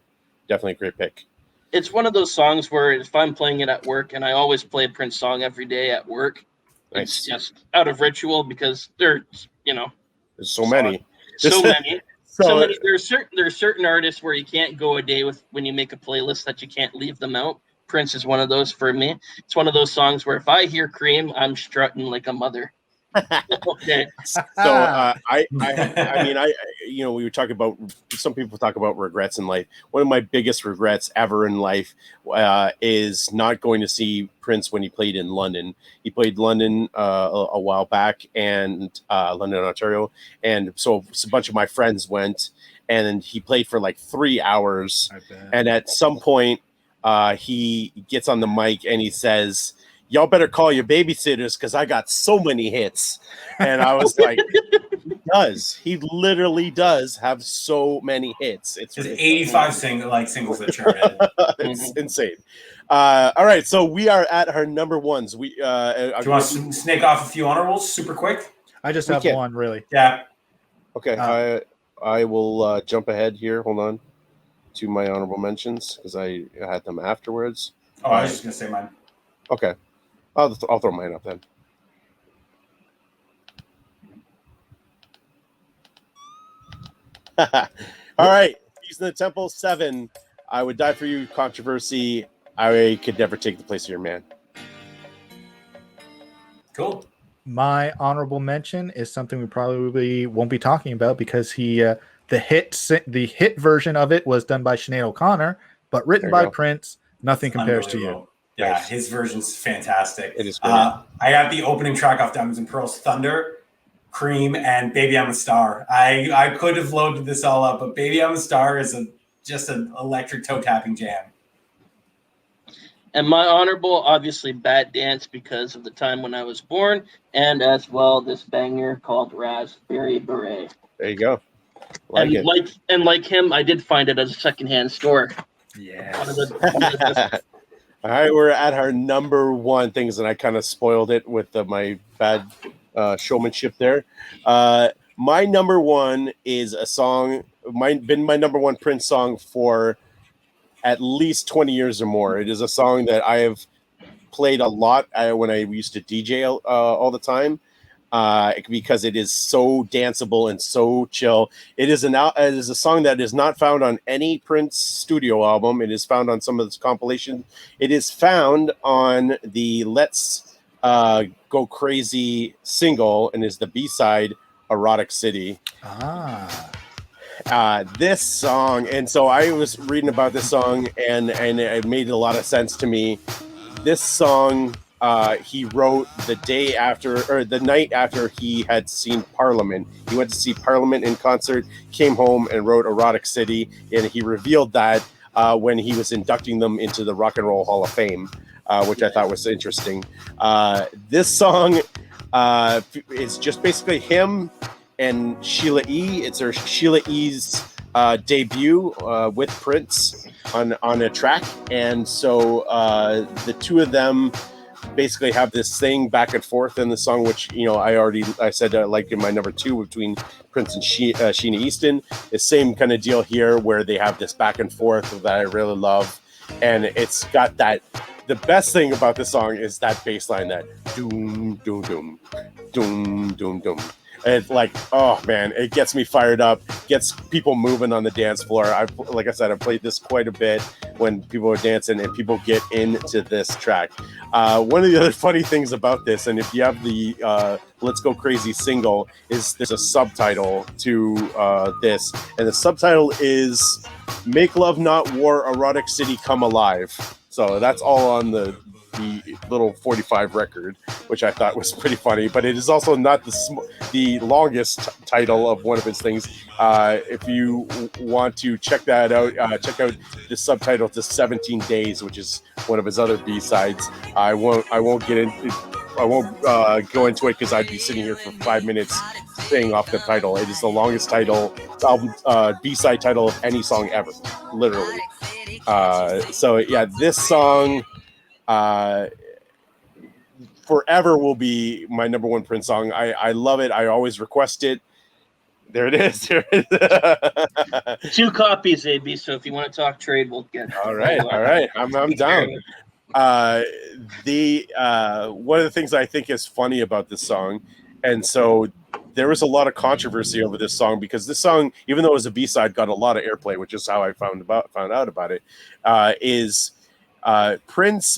definitely a great pick. It's one of those songs where if I'm playing it at work, and I always play a Prince song every day at work, Nice. it's just out of ritual because there's so many. So many. There are certain artists where you can't go a day when you make a playlist that you can't leave them out. Prince is one of those for me. It's one of those songs where if I hear Cream, I'm strutting like a mother. Okay. So we were talking about, some people talk about regrets in life. One of my biggest regrets ever in life is not going to see Prince when he played in London. He played London a while back, and London, Ontario, and so a bunch of my friends went, and he played for like 3 hours, and at some point he gets on the mic and he says, "Y'all better call your babysitters because I got so many hits." And I was like, he literally does have so many hits. It's 85 singles that charted. It's insane. All right, so we are at our #1s. Do you want to snake off a few honorables super quick? I just have one, really. Yeah. Okay, I will jump ahead here. Hold on to my honorable mentions because I had them afterwards. Oh, I was just going to say mine. Okay. I'll throw mine up then. All right. Peace in the Temple 7. I Would Die for You. Controversy. I Could Never Take the Place of Your Man. Cool. My honorable mention is something we probably won't be talking about because the hit version of it was done by Sinead O'Connor, but written by Prince. Nothing compares to you. Yeah, his version's fantastic. It is great. I got the opening track off Diamonds and Pearls, Thunder. Cream, and Baby I'm a Star. I could have loaded this all up, but Baby I'm a Star is just an electric toe tapping jam. And my honorable, obviously, Bad Dance because of the time when I was born, and as well this banger called Raspberry Beret. There you go. Like him, I did find it at a secondhand store. Yeah. All right, we're at our number one things, and I kind of spoiled it with my bad showmanship there. My number one is a song, been my number one Prince song for at least 20 years or more. It is a song that I have played a lot when I used to DJ all the time because it is so danceable and so chill. It is a song that is not found on any Prince studio album. It is found on some of this compilation. It is found on the Let's Go Crazy single and is the B-side Erotic City. This song, and so I was reading about this song and it made a lot of sense to me. This song he wrote the night after he had seen Parliament. He went to see Parliament in concert, came home and wrote Erotic City, and he revealed that when he was inducting them into the Rock and Roll Hall of Fame, which I thought was interesting. This song is just basically him and Sheila E. It's her Sheila E.'s debut with Prince on a track, and so the two of them basically have this thing back and forth in the song, which I said like in my number two between Prince and Sheena Easton. The same kind of deal here where they have this back and forth that I really love, and it's got that. The best thing about this song is that bass line, that doom doom doom doom doom doom. It's like, oh man, it gets me fired up, gets people moving on the dance floor. Like I said, I've played this quite a bit when people are dancing and people get into this track. One of the other funny things about this, and if you have the Let's Go Crazy single, is there's a subtitle to this, and the subtitle is Make Love Not War, Erotic City Come Alive. So that's all on the little 45 record, which I thought was pretty funny, but it is also not the longest title of one of his things. If you want to check that out, check out the subtitle to 17 Days, which is one of his other B-sides. I won't go into it because I'd be sitting here for 5 minutes saying off the title. It is the longest title, album B-side title of any song ever, literally. So yeah, this song forever will be my number one Prince song. I love it. I always request it. There it is. 2 copies, AB. So if you want to talk trade, we'll get. All right. I'm down. One of the things I think is funny about this song, and so there was a lot of controversy over this song because this song, even though it was a B-side, got a lot of airplay, which is how I found out about it.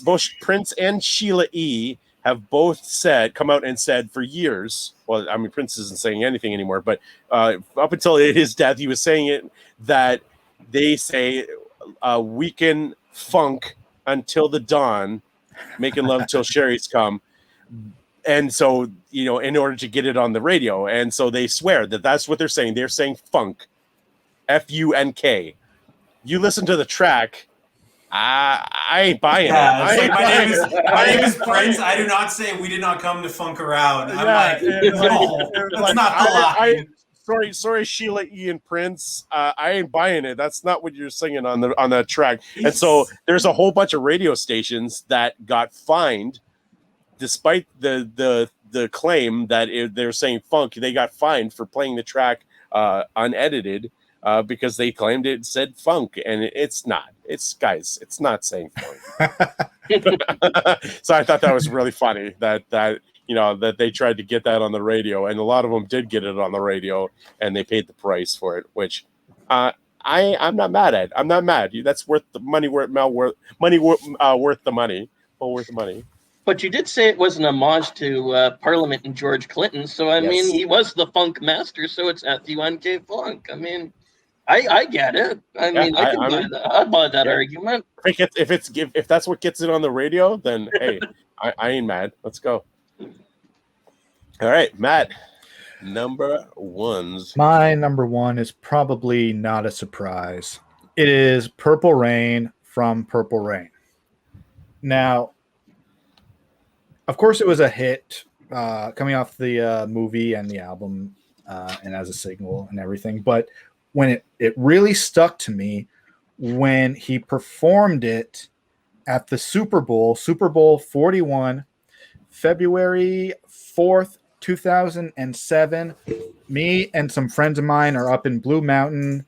Both Prince and Sheila E. have both come out and said for years. Well, I mean, Prince isn't saying anything anymore, but up until his death, he was saying it that they say we can funk until the dawn, making love till Sherry's come. And so, in order to get it on the radio. And so they swear that that's what they're saying. They're saying funk, F-U-N-K. You listen to the track, I ain't buying it. My name is Prince. I do not say we did not come to funk around. I'm no, that's not the line. Sorry, Sheila E. and Prince. I ain't buying it. That's not what you're singing on that track. And so there's a whole bunch of radio stations that got fined, despite the claim that they're saying funk. They got fined for playing the track unedited because they claimed it said funk, and it's not. It's not saying funk. So I thought that was really funny that they tried to get that on the radio, and a lot of them did get it on the radio, and they paid the price for it, which I'm not mad at. I'm not mad. That's worth the money. Worth the money. Well worth the money. But you did say it was an homage to Parliament and George Clinton, so I mean, he was the funk master, so it's F-U-N-K funk. I mean, I get it. I mean, I buy that argument. If that's what gets it on the radio, then hey, I ain't mad. Let's go. All right, Matt. Number ones. My number one is probably not a surprise. It is Purple Rain from Purple Rain. Now, of course, it was a hit coming off the movie and the album and as a single and everything. But when it really stuck to me when he performed it at the Super Bowl 41, February 4th, 2007. Me and some friends of mine are up in Blue Mountain,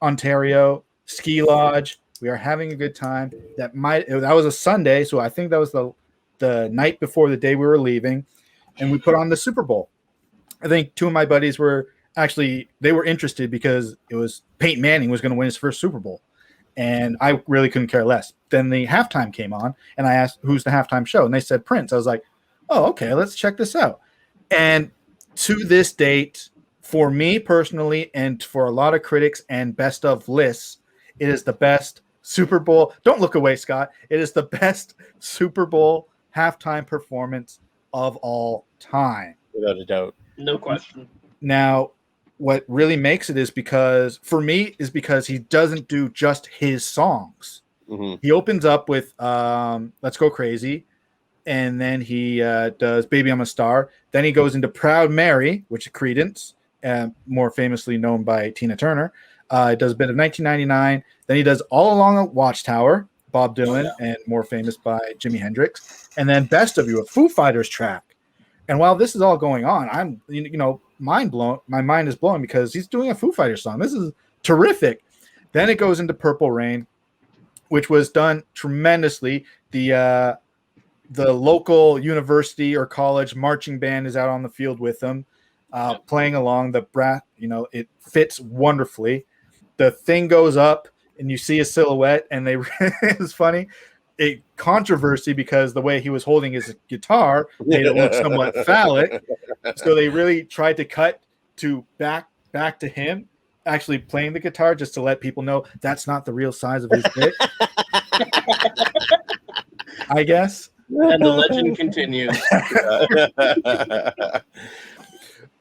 Ontario, ski lodge. We are having a good time. That was a Sunday, so I think that was the night before the day we were leaving, and we put on the Super Bowl. I think two of my buddies were they were interested because it was Peyton Manning was going to win his first Super Bowl, and I really couldn't care less. Then the halftime came on, and I asked, "Who's the halftime show?" And they said Prince. I was like, "Oh, okay, let's check this out." And to this date, for me personally, and for a lot of critics and best of lists, it is the best Super Bowl. Don't look away, Scott. It is the best Super Bowl halftime performance of all time. Without a doubt. No question. Now, what really makes it is because he doesn't do just his songs. Mm-hmm. He opens up with Let's Go Crazy, and then he does Baby I'm a Star. Then he goes into Proud Mary, which is Creedence, more famously known by Tina Turner. He does a bit of 1999. Then he does All Along a Watchtower, Bob Dylan, and more famous by Jimi Hendrix. And then Best of You, a Foo Fighters track. And while this is all going on, I'm mind blown. My mind is blown because he's doing a Foo Fighters song. This is terrific. Then it goes into Purple Rain, which was done tremendously. The local university or college marching band is out on the field with them, playing along. It fits wonderfully. The thing goes up, and you see a silhouette, and it's funny. A controversy because the way he was holding his guitar made it look somewhat phallic. So they really tried to cut to back to him actually playing the guitar just to let people know that's not the real size of his dick. I guess. And the legend continues.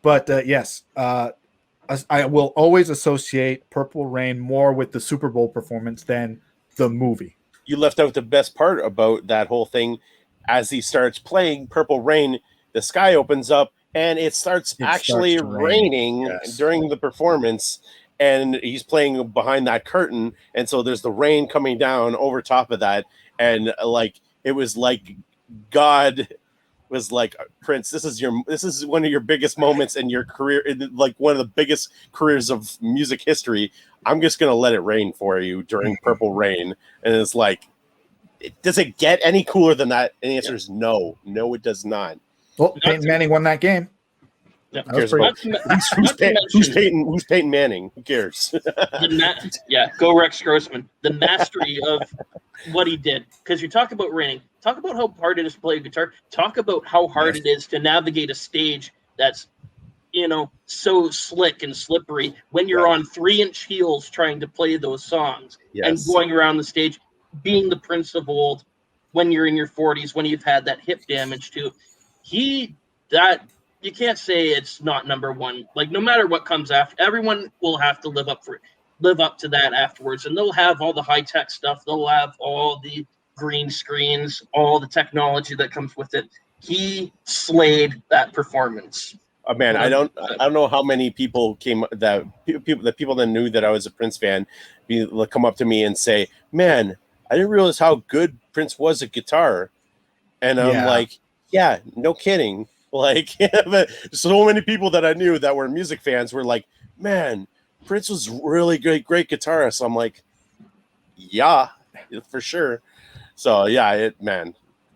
But yes, I will always associate Purple Rain more with the Super Bowl performance than the movie. You left out the best part about that whole thing. As he starts playing Purple Rain, the sky opens up and it starts raining during the performance, and he's playing behind that curtain, and so there's the rain coming down over top of that, and it was like God was like, Prince, this is one of your biggest moments in your career, like one of the biggest careers of music history. I'm just gonna let it rain for you during Purple Rain. And it's like, does it get any cooler than that? And the answer is no. No, it does not. Well, Peyton Manning won that game. Yeah. Who's Peyton Manning? Who cares? Go Rex Grossman. The mastery of what he did. Because you talk about raining. Talk about how hard it is to play a guitar. Talk about how hard it is to navigate a stage that's, so slick and slippery when you're on 3-inch heels trying to play those songs and going around the stage, being the Prince of old when you're in your 40s, when you've had that hip damage too. You can't say it's not number one. Like, no matter what comes after, everyone will have to live up to that afterwards. And they'll have all the high-tech stuff. They'll have all the green screens, all the technology that comes with it. He slayed that performance. Oh, man, I don't know how many people the people that knew that I was a Prince fan come up to me and say, "Man, I didn't realize how good Prince was at guitar." And I'm like, "Yeah, no kidding." Like, so many people that I knew that were music fans were like, "Man, Prince was really great guitarist." I'm like, "Yeah, for sure." So yeah,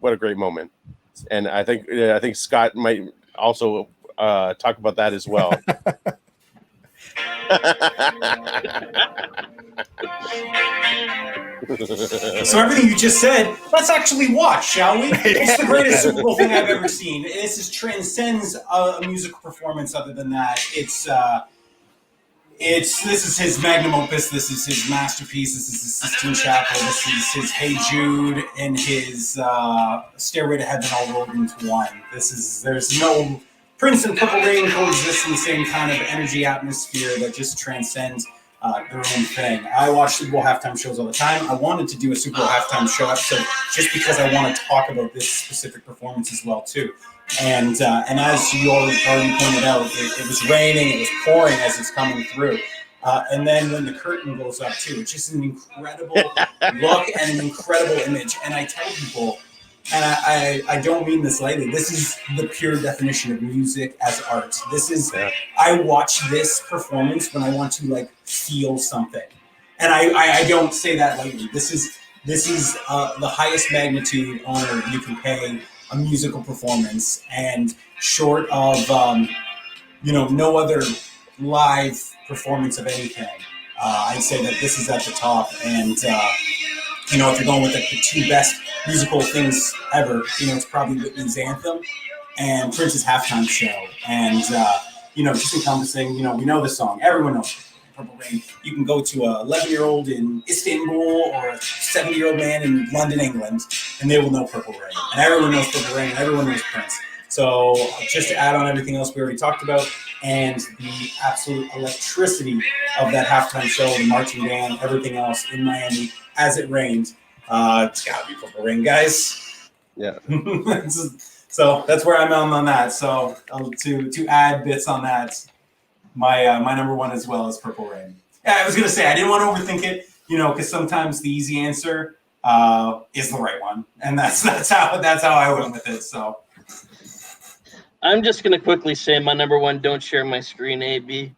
what a great moment. And I think Scott might also talk about that as well. So everything you just said, let's actually watch, shall we? It's the greatest Super Bowl thing I've ever seen. This transcends a musical performance. Other than that, this is his magnum opus. This is his masterpiece. This is his Sistine Chapel. This is his Hey Jude and his Stairway to Heaven all rolled into one. There's no Prince and Purple Rain coexist in the same kind of energy atmosphere that just transcends their own thing. I watch Super Bowl halftime shows all the time. I wanted to do a Super Bowl halftime show episode just because I want to talk about this specific performance as well too. And as you already pointed out, it was raining, it was pouring as it's coming through. And then when the curtain goes up too, it's just an incredible look and an incredible image. And I tell people, and I don't mean this lightly, this is the pure definition of music as art. This is, I watch this performance when I want to like feel something. And I don't say that lightly. This is the highest magnitude honor you can pay a musical performance, and short of no other live performance of anything, I'd say that this is at the top. And if you're going with the two best musical things ever, it's probably Whitney's Anthem and Prince's halftime show. And just encompassing, we know the song, everyone knows it. Purple Rain. You can go to a 11-year-old in Istanbul or a 70-year-old man in London, England, and they will know Purple Rain. And everyone knows Purple Rain, and everyone knows Prince. So just to add on everything else we already talked about, and the absolute electricity of that halftime show, the marching band, everything else in Miami as it rained, it's got to be Purple Rain, guys. Yeah. So that's where I'm on that. So to add bits on that, my number one as well is Purple Rain. Yeah, I was gonna say I didn't want to overthink it, because sometimes the easy answer is the right one, and that's how I went with it. So I'm just gonna quickly say my number one. Don't share my screen, AB,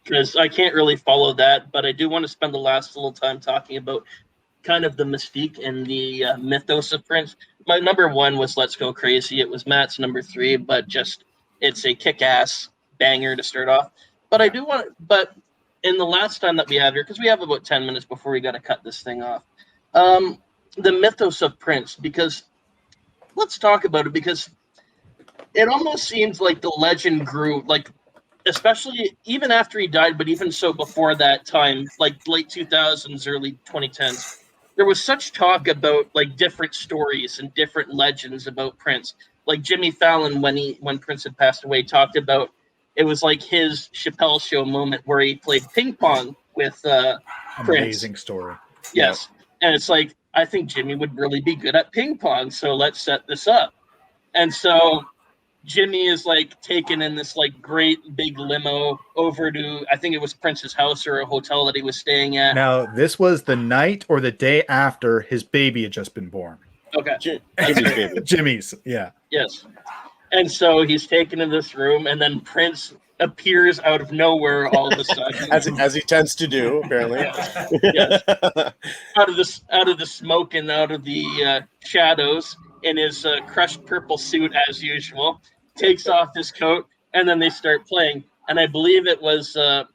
because I can't really follow that, but I do want to spend the last little time talking about kind of the mystique and the mythos of Prince. My number one was "Let's Go Crazy." It was Matt's number 3, but it's a kick-ass banger to start off. But I do want, but in the last time that we have here, because we have about 10 minutes before we got to cut this thing off, the mythos of Prince, because let's talk about it, because it almost seems like the legend grew, like, especially even after he died, but even so before that time, like late 2000s, early 2010s, there was such talk about like different stories and different legends about Prince. Like Jimmy Fallon, when Prince had passed away, talked about it was like his Chappelle Show moment where he played ping pong with Prince. Amazing story. Yes. And it's like, I think Jimmy would really be good at ping pong, so let's set this up. And so Jimmy is like taken in this like great big limo over to, I think it was Prince's house or a hotel that he was staying at. Now, this was the night or the day after his baby had just been born. Okay. Jimmy's baby. Jimmy's, yeah. Yes. And so he's taken in this room, and then Prince appears out of nowhere all of a sudden, as he tends to do, apparently. Yes. Out of the smoke and out of the shadows, in his crushed purple suit as usual, takes off his coat, and then they start playing. And I believe it was, I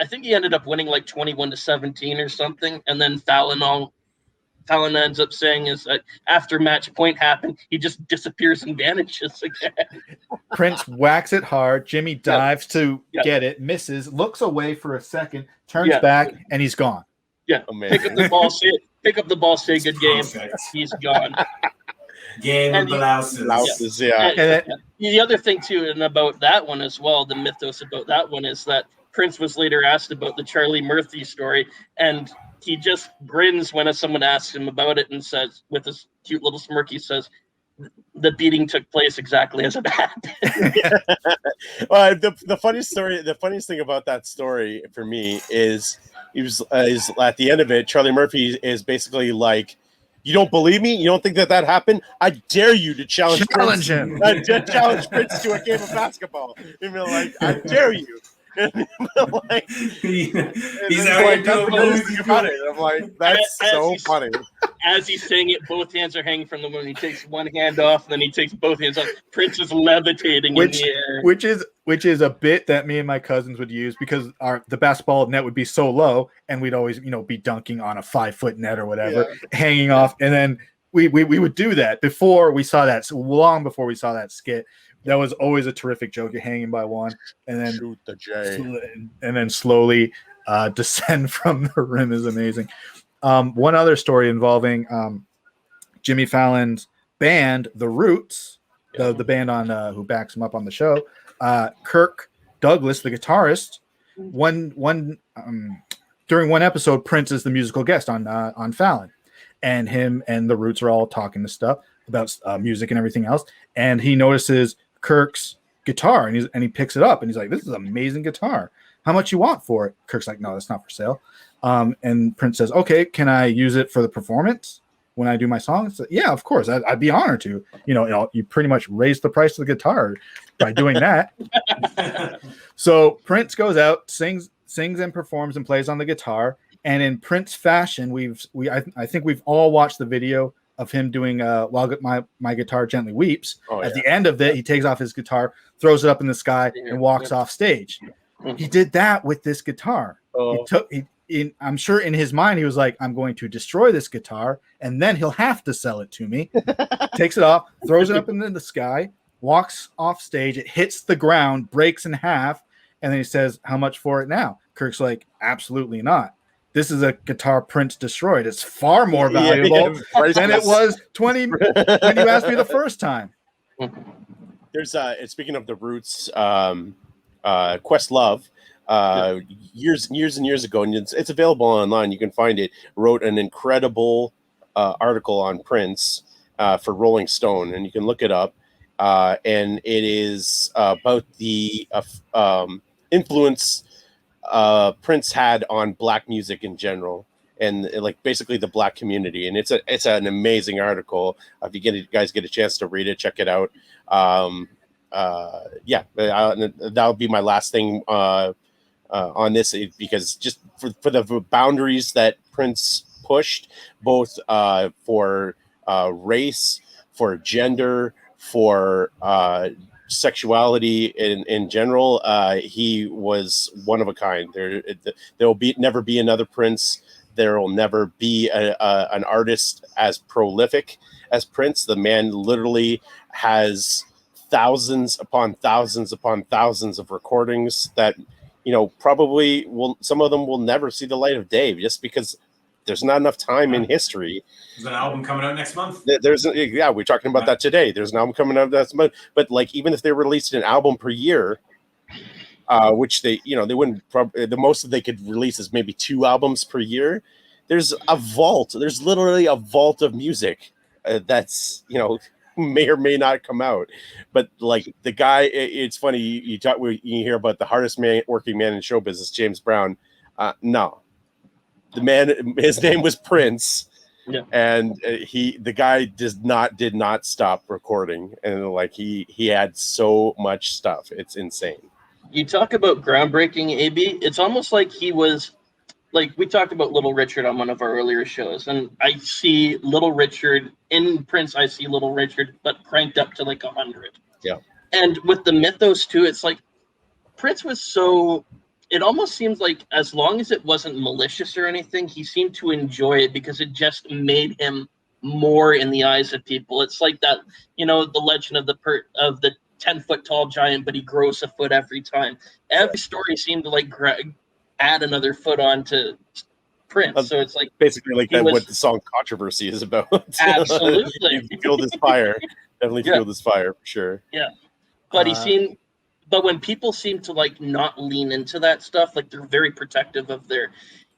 think he ended up winning like 21-17 or something, and then Fallon ends up saying is that after match point happened, he just disappears and vanishes again. Prince whacks it hard. Jimmy dives to get it, misses, looks away for a second, turns back, and he's gone. Yeah, amazing. Pick up the ball, say good game. He's gone. Game of blouses. And the other thing too, and about that one as well, the mythos about that one is that Prince was later asked about the Charlie Murphy story, and he just grins when someone asks him about it and says, with his cute little smirk, he says, the beating took place exactly as it happened. Well, the funniest thing about that story for me is is at the end of it, Charlie Murphy is basically like, you don't believe me? You don't think that happened? I dare you to challenge him. Challenge Prince to a game of basketball. And be like, I dare you. Like, he's out like, that's the funniest thing about it. I'm like, that's so funny. As he's saying it, both hands are hanging from the moon. He takes one hand off, and then he takes both hands off. Prince is levitating in the air. Which is a bit that me and my cousins would use because the basketball net would be so low, and we'd always be dunking on a 5-foot net or whatever, hanging off, and then we would do that before we saw that. So long before we saw that skit. That was always a terrific joke. You're hanging by one, and then shoot the J, and then slowly descend from the rim is amazing. One other story involving Jimmy Fallon's band, The Roots, the band on who backs him up on the show. Kirk Douglas, the guitarist, during one episode, Prince is the musical guest on Fallon, and him and the Roots are all talking to stuff about music and everything else, and he notices Kirk's guitar, and he picks it up, and he's like, "This is an amazing guitar. How much you want for it?" Kirk's like, "No, that's not for sale." And Prince says, "Okay, can I use it for the performance when I do my songs?" So, yeah, of course, I'd be honored to. You pretty much raise the price of the guitar by doing that. So Prince goes out, sings and performs and plays on the guitar. And in Prince fashion, I think we've all watched the video of him doing "While My Guitar Gently Weeps." At the end of it, he takes off his guitar, throws it up in the sky, and walks off stage. He did that with this guitar. I'm sure in his mind he was like, "I'm going to destroy this guitar, and then he'll have to sell it to me." Takes it off, throws it up into the sky, walks off stage. It hits the ground, breaks in half, and then he says, "How much for it now?" Kirk's like, "Absolutely not. This is a guitar Prince destroyed. It's far more valuable than it was when you asked me the first time." There's speaking of the Roots, Questlove, years and years ago, and it's available online. You can find it. Wrote an incredible article on Prince for Rolling Stone, and you can look it up. And it is about the influence Prince had on Black music in general, and like basically the Black community. And it's an amazing article. If you guys get a chance to read it, check it out. That'll be my last thing on this, because just for the boundaries that Prince pushed, both for race, for gender, for sexuality in general, he was one of a kind. There will never be another Prince. There will never be an artist as prolific as Prince. The man literally has thousands upon thousands upon thousands of recordings that, probably some of them will never see the light of day, just because there's not enough time in history. There's an album coming out next month. We're talking about that today. There's an album coming out next month. But like, even if they released an album per year, which they wouldn't, the most that they could release is maybe 2 albums per year. There's a vault. There's literally a vault of music that's, may or may not come out. But like the guy, it's funny. You hear about the hardest working man in show business, James Brown. No. The man, his name was Prince, and the guy did not stop recording, and like he had so much stuff. It's insane. You talk about groundbreaking, AB. It's almost like he was, like we talked about Little Richard on one of our earlier shows, and I see Little Richard in Prince. I see Little Richard, but cranked up to like 100. Yeah. And with the mythos too, it's like Prince was so. It almost seems like as long as it wasn't malicious or anything, he seemed to enjoy it because it just made him more in the eyes of people. It's like that, the legend of the 10-foot tall giant, but he grows a foot every time. Every story seemed to like add another foot on to Prince. So it's like basically like what the song Controversy is about. Absolutely. You feel this fire. Definitely feel this fire for sure. Yeah. But But when people seem to like not lean into that stuff, like they're very protective of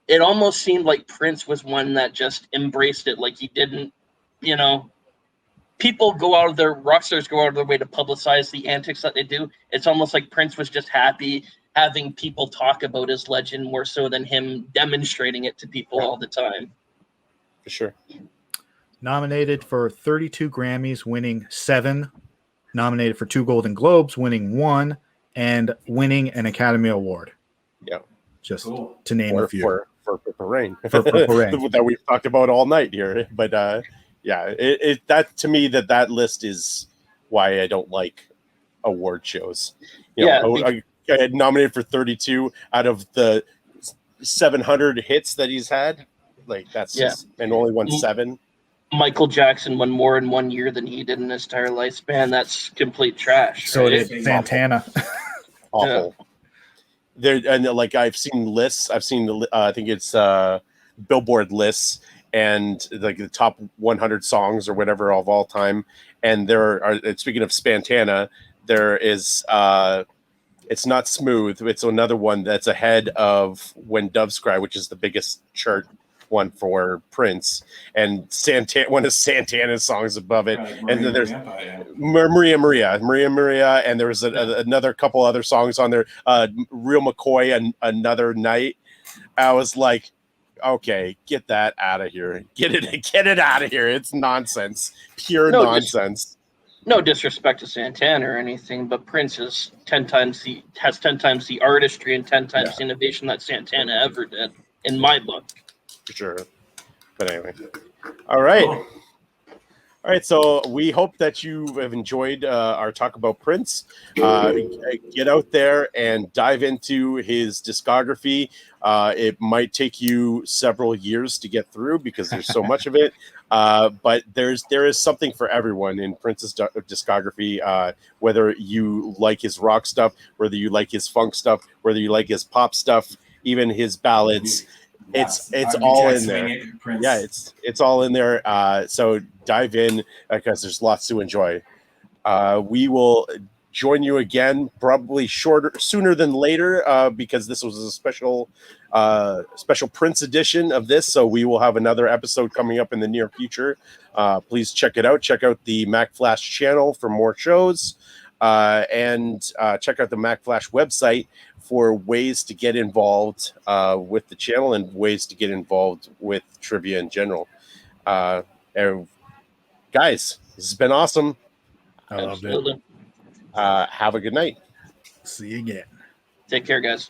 it almost seemed like Prince was one that just embraced it. Like he didn't, people rock stars go out of their way to publicize the antics that they do. It's almost like Prince was just happy having people talk about his legend more so than him demonstrating it to people all the time. For sure. Nominated for 32 Grammys, winning 7. Nominated for 2 Golden Globes, winning 1, and winning an Academy Award. Yeah. Just to name a few. For Purple Rain. For Purple Rain. That we've talked about all night here. But that to me, that list is why I don't like award shows. I had nominated for 32 out of the 700 hits that he's had. Like that's just, and only won 7. Michael Jackson won more in 1 year than he did in his entire lifespan. That's complete trash. So did Santana. Awful. There, and like I've seen lists. I've seen I think it's Billboard lists and like the top 100 songs or whatever of all time, And there are, speaking of Spantana, there is It's Not Smooth. It's another one that's ahead of When Doves Cry, which is the biggest chart one for Prince, and one of Santana's songs above it. And then there's Maria, and there was another couple other songs on there. Real McCoy, Another Night. I was like, okay, get that out of here. Get it out of here. It's nonsense. Pure nonsense. No disrespect to Santana or anything, but Prince has 10 times the artistry and 10 times the innovation that Santana ever did, in my book. For sure. But anyway. All right. Cool. All right, so we hope that you have enjoyed our talk about Prince. Get out there and dive into his discography. It might take you several years to get through because there's so much of it. But there is something for everyone in Prince's discography. Whether you like his rock stuff, whether you like his funk stuff, whether you like his pop stuff, even his ballads. It's all in there. Yeah, it's all in there. So dive in because there's lots to enjoy. We will join you again, probably sooner than later, because this was a special Prince edition of this. So we will have another episode coming up in the near future. Please check it out. Check out the Mack Flash channel for more shows, and check out the Mack Flash website for ways to get involved with the channel and ways to get involved with trivia in general. And guys, this has been awesome. I loved it. Have a good night. See you again. Take care, guys.